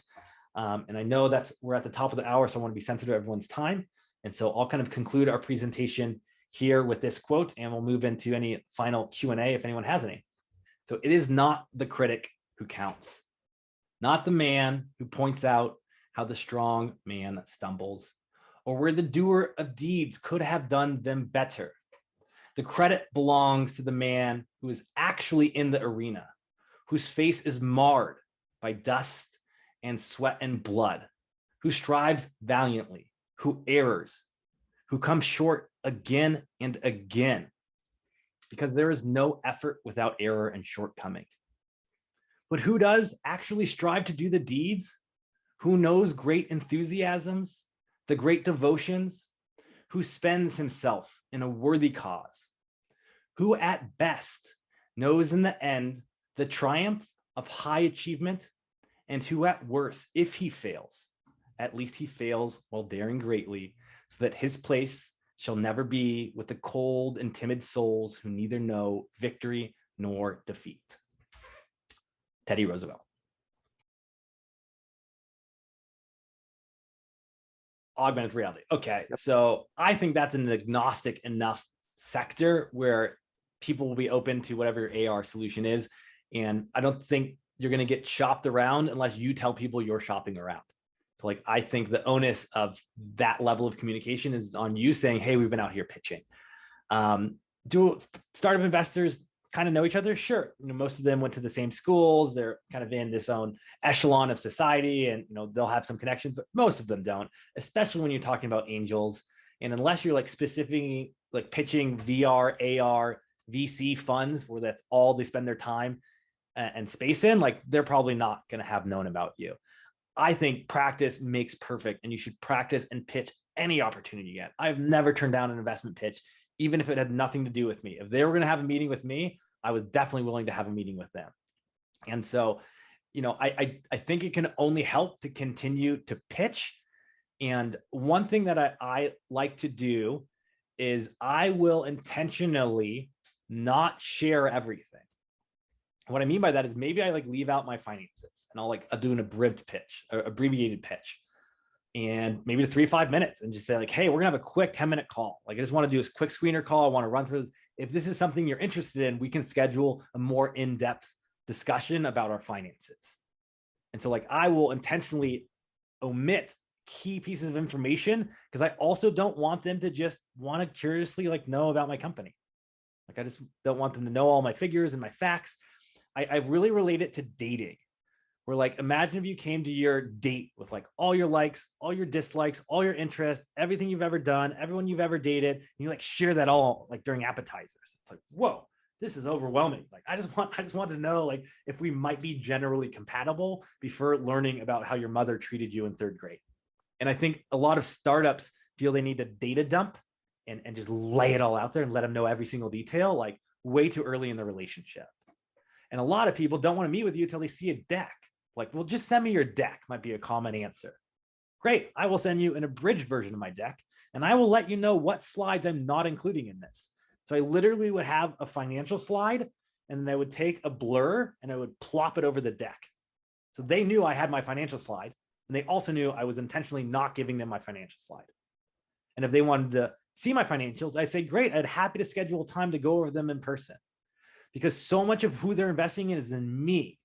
And I know we're at the top of the hour, so I want to be sensitive to everyone's time. And so I'll kind of conclude our presentation here with this quote, and we'll move into any final Q&A if anyone has any. So it is not the critic who counts, not the man who points out how the strong man stumbles, or where the doer of deeds could have done them better. The credit belongs to the man who is actually in the arena, whose face is marred by dust and sweat and blood, who strives valiantly, who errs, who comes short again and again, because there is no effort without error and shortcoming. But who does actually strive to do the deeds? Who knows great enthusiasms, the great devotions, who spends himself in a worthy cause, who at best knows in the end the triumph of high achievement, and who at worst, if he fails, at least he fails while daring greatly, so that his place shall never be with the cold and timid souls who neither know victory nor defeat. Teddy Roosevelt. Augmented reality. Okay, so I think that's an agnostic enough sector where people will be open to whatever your AR solution is. And I don't think you're going to get shopped around unless you tell people you're shopping around. So like, I think the onus of that level of communication is on you saying, hey, we've been out here pitching. Do startup investors kind of know each other? Sure. Most of them went to the same schools. They're kind of in this own echelon of society, and they'll have some connections, but most of them don't, especially when you're talking about angels. And unless you're like specifically like pitching VR, AR, VC funds where that's all they spend their time and space in, like they're probably not going to have known about you. I think practice makes perfect, and you should practice and pitch any opportunity you get. I've never turned down an investment pitch, even if it had nothing to do with me. If they were going to have a meeting with me, I was definitely willing to have a meeting with them. And so, I think it can only help to continue to pitch. And one thing that I like to do is I will intentionally not share everything. What I mean by that is maybe I like leave out my finances, and I'll do an abridged pitch, or abbreviated pitch, and maybe to 3-5 minutes, and just say like, hey, we're gonna have a quick 10-minute call. Like I just want to do a quick screener call. I want to run through this. If this is something you're interested in, we can schedule a more in-depth discussion about our finances. And so like I will intentionally omit key pieces of information because I also don't want them to just want to curiously like know about my company. Like I just don't want them to know all my figures and my facts. I really relate it to dating, where like, imagine if you came to your date with like all your likes, all your dislikes, all your interests, everything you've ever done, everyone you've ever dated, and you like share that all like during appetizers. It's like, whoa, this is overwhelming. Like, I just want to know like if we might be generally compatible before learning about how your mother treated you in 3rd grade. And I think a lot of startups feel they need to data dump and just lay it all out there and let them know every single detail, like way too early in the relationship. And a lot of people don't want to meet with you until they see a deck. Like, well, just send me your deck might be a common answer. Great, I will send you an abridged version of my deck, and I will let you know what slides I'm not including in this. So I literally would have a financial slide, and then I would take a blur and I would plop it over the deck. So they knew I had my financial slide, and they also knew I was intentionally not giving them my financial slide. And if they wanted to see my financials, I say, great, I'd happy to schedule time to go over them in person. Because so much of who they're investing in is in me.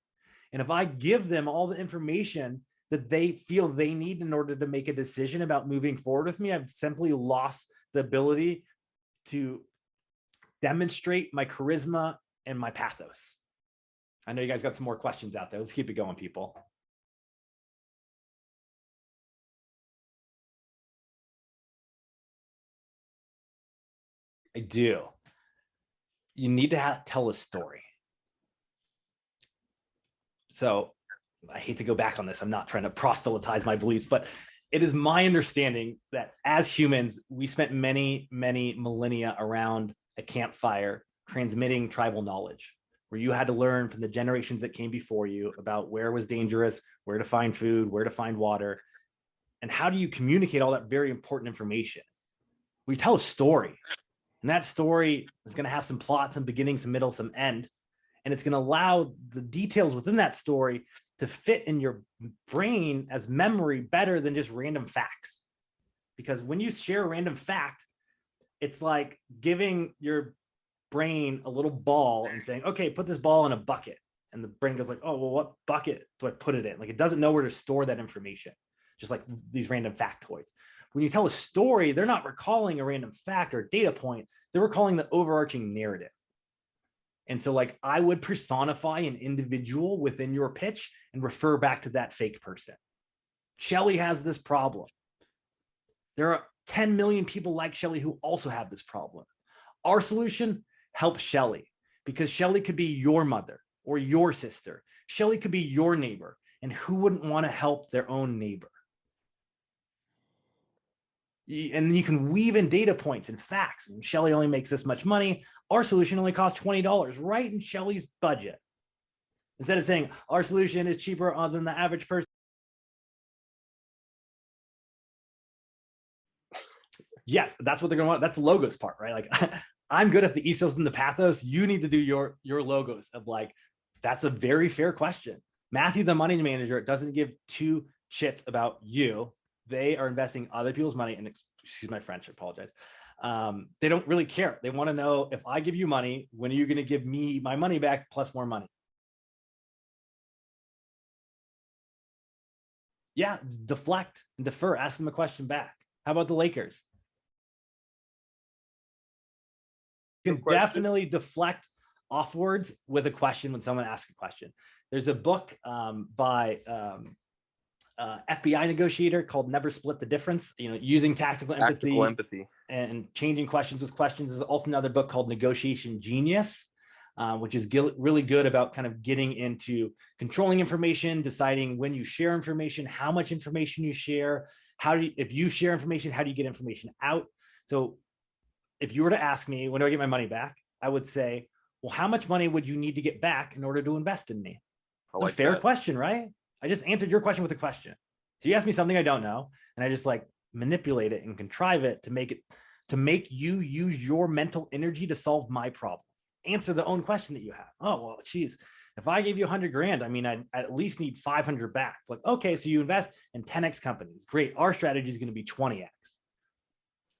And if I give them all the information that they feel they need in order to make a decision about moving forward with me, I've simply lost the ability to demonstrate my charisma and my pathos. I know you guys got some more questions out there. Let's keep it going, people. I do. You need to tell a story. So I hate to go back on this. I'm not trying to proselytize my beliefs, but it is my understanding that as humans, we spent many, many millennia around a campfire transmitting tribal knowledge, where you had to learn from the generations that came before you about where was dangerous, where to find food, where to find water, and how do you communicate all that very important information? We tell a story. And that story is going to have some plot, some beginning, some middle, some end. And it's going to allow the details within that story to fit in your brain as memory better than just random facts. Because when you share a random fact, it's like giving your brain a little ball and saying, okay, put this ball in a bucket. And the brain goes like, oh, well, what bucket do I put it in? Like, it doesn't know where to store that information, just like these random factoids. When you tell a story, they're not recalling a random fact or data point. They're recalling the overarching narrative. And so like I would personify an individual within your pitch and refer back to that fake person. Shelly has this problem. There are 10 million people like Shelly who also have this problem. Our solution helps Shelly, because Shelly could be your mother or your sister. Shelly could be your neighbor. And who wouldn't want to help their own neighbor? And you can weave in data points and facts. And Shelly only makes this much money. Our solution only costs $20, right in Shelly's budget. Instead of saying our solution is cheaper than the average person. Yes, that's what they're going to want. That's the logos part, right? Like I'm good at the ethos and the pathos. You need to do your logos of like, that's a very fair question. Matthew, the money manager, doesn't give two shits about you. They are investing other people's money, and excuse my French, I apologize. They don't really care. They want to know, if I give you money, when are you going to give me my money back plus more money? Yeah, deflect and defer, ask them a question back. How about the Lakers? You can definitely deflect offwards with a question when someone asks a question. There's a book by FBI negotiator called Never Split the Difference. Using tactical empathy and changing questions with questions. Is also another book called Negotiation Genius, which is really good about kind of getting into controlling information, deciding when you share information, how much information you share, if you share information, how do you get information out? So if you were to ask me, when do I get my money back? I would say, well, how much money would you need to get back in order to invest in me? It's a fair question, right? I just answered your question with a question. So you asked me something I don't know, and I just manipulate it and contrive it to make you use your mental energy to solve my problem. Answer the own question that you have. Oh, well, geez, if I gave you 100 grand, I at least need 500 back. Okay, so you invest in 10x companies. Great. Our strategy is going to be 20x.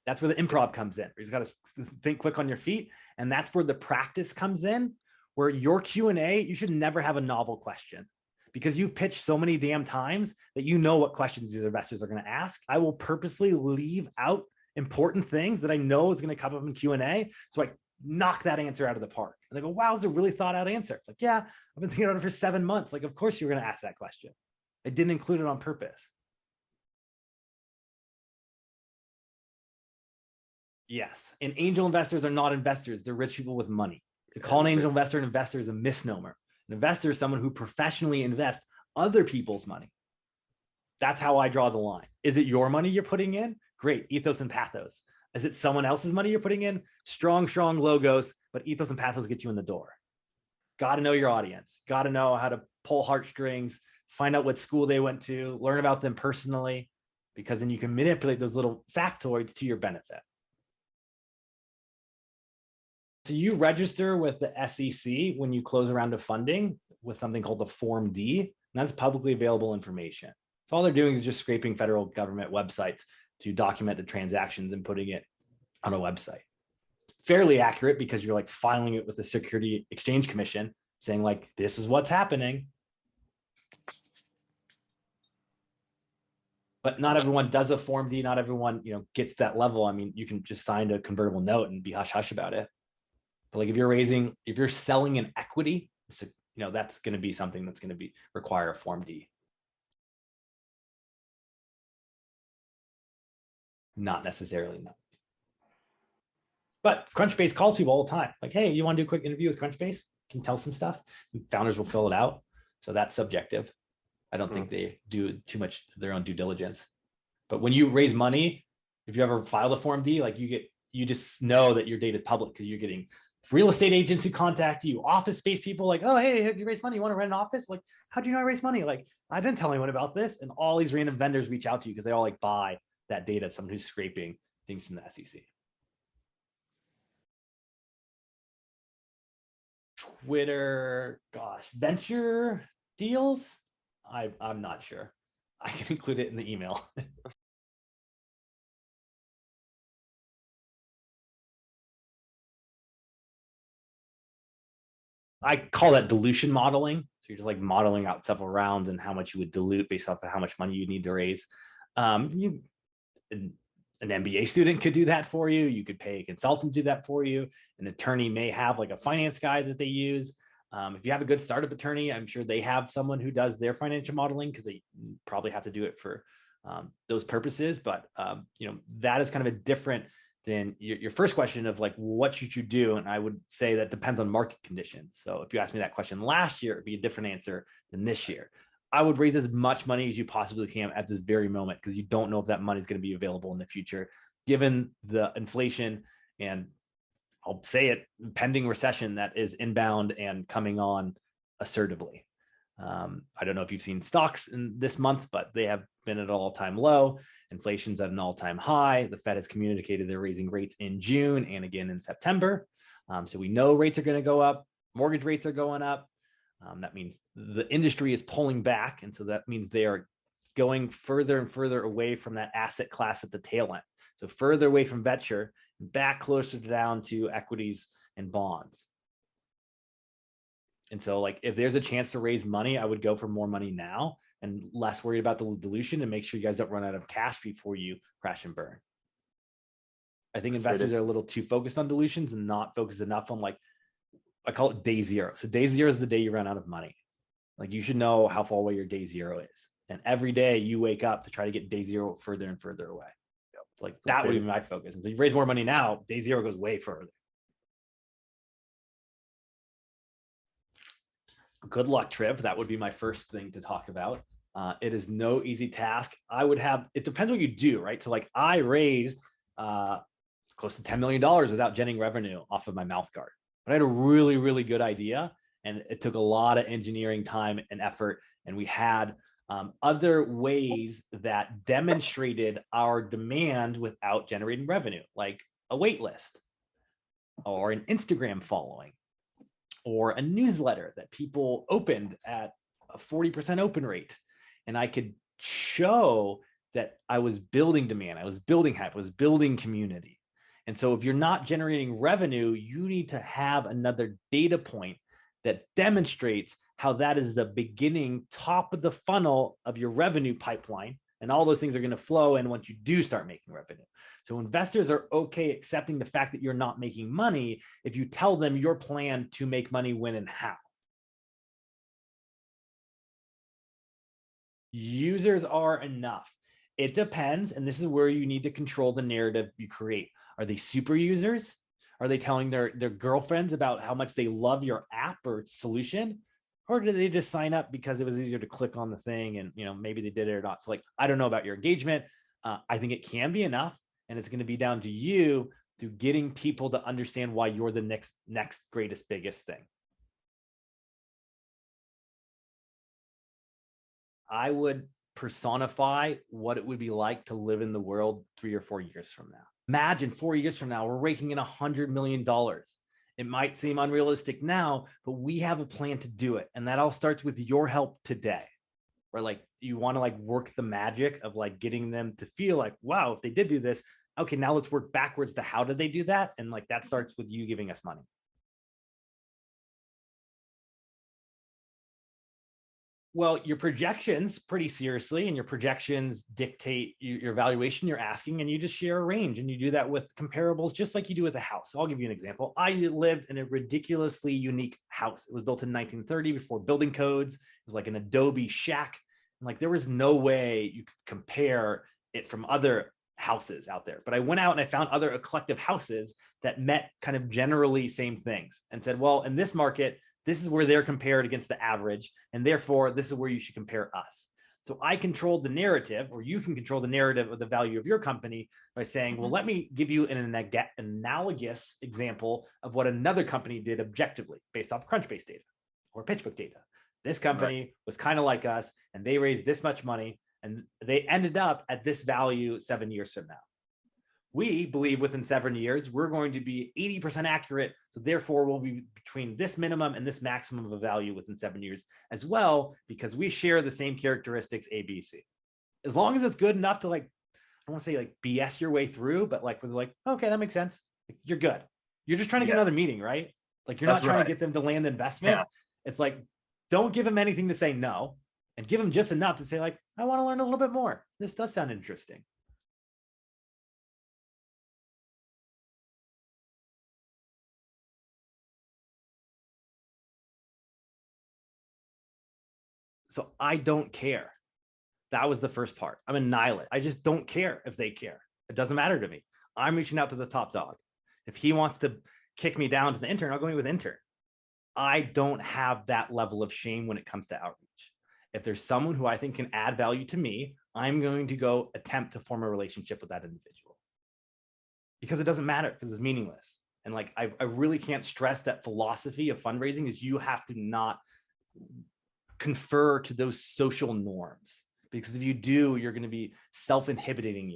That's where the improv comes in. You just got to think quick on your feet. And that's where the practice comes in, where your Q&A, you should never have a novel question, because you've pitched so many damn times that you know what questions these investors are going to ask. I will purposely leave out important things that I know is going to come up in Q&A. So I knock that answer out of the park. And they go, wow, it's a really thought out answer. It's yeah, I've been thinking about it for 7 months. Of course you're going to ask that question. I didn't include it on purpose. Yes. And angel investors are not investors. They're rich people with money. To call an angel investor an investor is a misnomer. An investor is someone who professionally invests other people's money. That's how I draw the line. Is it your money you're putting in? Great. Ethos and pathos. Is it someone else's money you're putting in? Strong logos, but ethos and pathos get you in the door. Got to know your audience. Got to know how to pull heartstrings, find out what school they went to, learn about them personally, because then you can manipulate those little factoids to your benefit. So you register with the SEC when you close a round of funding with something called the Form D, and that's publicly available information. So all they're doing is just scraping federal government websites to document the transactions and putting it on a website. Fairly accurate, because you're filing it with the Security Exchange Commission saying this is what's happening. But not everyone does a Form D. Not everyone, gets that level. You can just sign a convertible note and be hush hush about it. But if you're selling an equity, that's going to be something that's going to require a Form D. Not necessarily, no. But Crunchbase calls people all the time. Hey, you want to do a quick interview with Crunchbase? Can you tell some stuff? Founders will fill it out. So that's subjective. I don't think they do too much of their own due diligence. But when you raise money, if you ever filed a Form D, you just know that your data is public, because you're getting real estate agents who contact you, office space people oh, hey, have you raised money? You want to rent an office? How do you know I raised money? I didn't tell anyone about this. And all these random vendors reach out to you because they all buy that data of someone who's scraping things from the SEC. Twitter, venture deals? I'm not sure. I can include it in the email. I call that dilution modeling. So you're just modeling out several rounds and how much you would dilute based off of how much money you need to raise. An MBA student could do that for you. You could pay a consultant to do that for you. An attorney may have a finance guy that they use. If you have a good startup attorney, I'm sure they have someone who does their financial modeling, because they probably have to do it for those purposes. But that is kind of a different than your first question of what should you do? And I would say that depends on market conditions. So if you asked me that question last year, it'd be a different answer than this year. I would raise as much money as you possibly can at this very moment, because you don't know if that money is going to be available in the future, given the inflation and, I'll say it, pending recession that is inbound and coming on assertively. I don't know if you've seen stocks in this month, but they have been at an all-time low. Inflation's at an all-time high. The Fed has communicated they're raising rates in June and again in September. So we know rates are going to go up. Mortgage rates are going up. That means the industry is pulling back. And so that means they are going further and further away from that asset class at the tail end. So further away from venture, back closer down to equities and bonds. And so if there's a chance to raise money, I would go for more money now and less worried about the dilution, and make sure you guys don't run out of cash before you crash and burn. I think investors are a little too focused on dilutions and not focused enough on I call it day zero. So day zero is the day you run out of money. You should know how far away your day zero is. And every day you wake up to try to get day zero further and further away. Like that would be my focus. And so you raise more money now, day zero goes way further. Good luck, Triv. That would be my first thing to talk about. It is no easy task. It depends what you do, right? So like I raised close to $10 million without generating revenue off of my mouth guard. But I had a really, really good idea. And it took a lot of engineering time and effort. And we had other ways that demonstrated our demand without generating revenue, like a wait list or an Instagram following or a newsletter that people opened at a 40% open rate. And I could show that I was building demand, I was building hype, I was building community. And so if you're not generating revenue, you need to have another data point that demonstrates how that is the beginning, top of the funnel of your revenue pipeline. And all those things are going to flow in once you do start making revenue. So investors are okay accepting the fact that you're not making money if you tell them your plan to make money, when and how. Users are enough. It depends. And this is where you need to control the narrative you create. Are they super users? Are they telling their girlfriends about how much they love your app or solution? Or did they just sign up because it was easier to click on the thing and, maybe they did it or not? So like, I don't know about your engagement. I think it can be enough, and it's going to be down to you through getting people to understand why you're the next greatest, biggest thing. I would personify what it would be like to live in the world 3 or 4 years from now. Imagine 4 years from now, we're raking in $100 million. It might seem unrealistic now, but we have a plan to do it. And that all starts with your help today. Where like you want to like work the magic of like getting them to feel like, wow, if they did do this, okay, now let's work backwards to how did they do that? And like that starts with you giving us money. Well, your projections pretty seriously, and your projections dictate your valuation you're asking, and you just share a range, and you do that with comparables just like you do with a house. So I'll give you an example. I lived in a ridiculously unique house. It was built in 1930 before building codes. It was like an Adobe shack. And like there was no way you could compare it from other houses out there. But I went out and I found other eclectic houses that met kind of generally same things and said, well, in this market, this is where they're compared against the average, and therefore this is where you should compare us. So I controlled the narrative, or you can control the narrative of the value of your company by saying, well, let me give you an analogous example of what another company did objectively based off Crunchbase data or PitchBook data. This company was kind of like us, and they raised this much money, and they ended up at this value 7 years from now. We believe within 7 years, we're going to be 80% accurate. So therefore we'll be between this minimum and this maximum of a value within 7 years as well, because we share the same characteristics, A, B, C. As long as it's good enough to like, I don't want to say like BS your way through, but like, with like, okay, that makes sense. Like, you're good. You're just trying to get another meeting, right? Like you're not trying to get them to land the investment. It's like, don't give them anything to say no, and give them just enough to say like, I want to learn a little bit more. This does sound interesting. So I don't care. That was the first part. I'm a nihilist. I just don't care if they care. It doesn't matter to me. I'm reaching out to the top dog. If he wants to kick me down to the intern, I'll go meet with intern. I don't have that level of shame when it comes to outreach. If there's someone who I think can add value to me, I'm going to go attempt to form a relationship with that individual, because it doesn't matter, because it's meaningless. And like, I really can't stress that philosophy of fundraising is you have to not confer to those social norms, because if you do, you're going to be self-inhibiting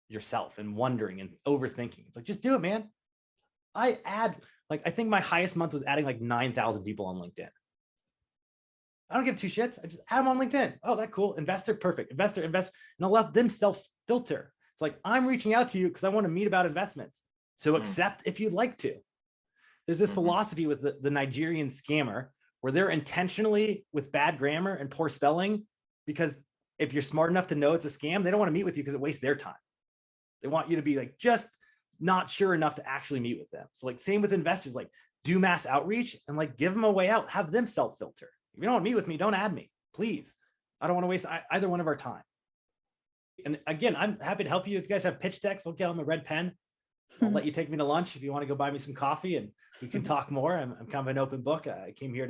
yourself and wondering and overthinking. It's like, just do it, man. I think my highest month was adding like 9,000 people on LinkedIn. I don't give two shits. I just add them on LinkedIn. Oh, that's cool. Investor, perfect. Investor, invest. And I'll let them self-filter. It's like, I'm reaching out to you because I want to meet about investments. So accept if you'd like to. There's this philosophy with the Nigerian scammer where they're intentionally with bad grammar and poor spelling, because if you're smart enough to know it's a scam, they don't want to meet with you because it wastes their time. They want you to be like, just not sure enough to actually meet with them. So like, same with investors, like do mass outreach and like give them a way out, have them self-filter. If you don't want to meet with me, don't add me, please. I don't want to waste either one of our time. And again, I'm happy to help you. If you guys have pitch decks, I'll get on the red pen. I'll let you take me to lunch if you want to go buy me some coffee and we can talk more. I'm kind of an open book. I came here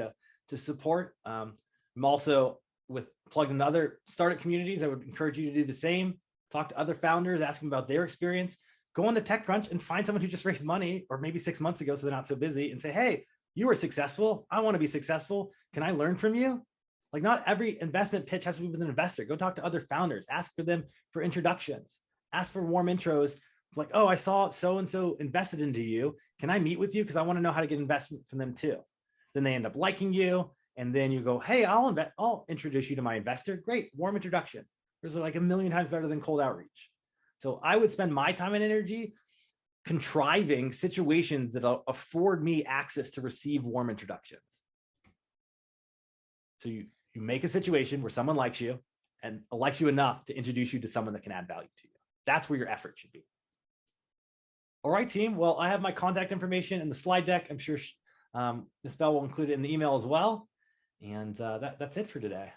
to support. I'm also plugged into other startup communities. I would encourage you to do the same. Talk to other founders, ask them about their experience. Go on to TechCrunch and find someone who just raised money, or maybe 6 months ago, so they're not so busy, and say, hey, you were successful. I want to be successful. Can I learn from you? Like, not every investment pitch has to be with an investor. Go talk to other founders. Ask for them for introductions. Ask for warm intros. Like, oh, I saw so-and-so invested into you. Can I meet with you? Because I want to know how to get investment from them too. Then they end up liking you. And then you go, hey, I'll introduce you to my investor. Great, warm introduction. There's like 1,000,000 times better than cold outreach. So I would spend my time and energy contriving situations that afford me access to receive warm introductions. So you make a situation where someone likes you and likes you enough to introduce you to someone that can add value to you. That's where your effort should be. All right, team. Well, I have my contact information in the slide deck. I'm sure Ms. Bell will include it in the email as well. And that's it for today.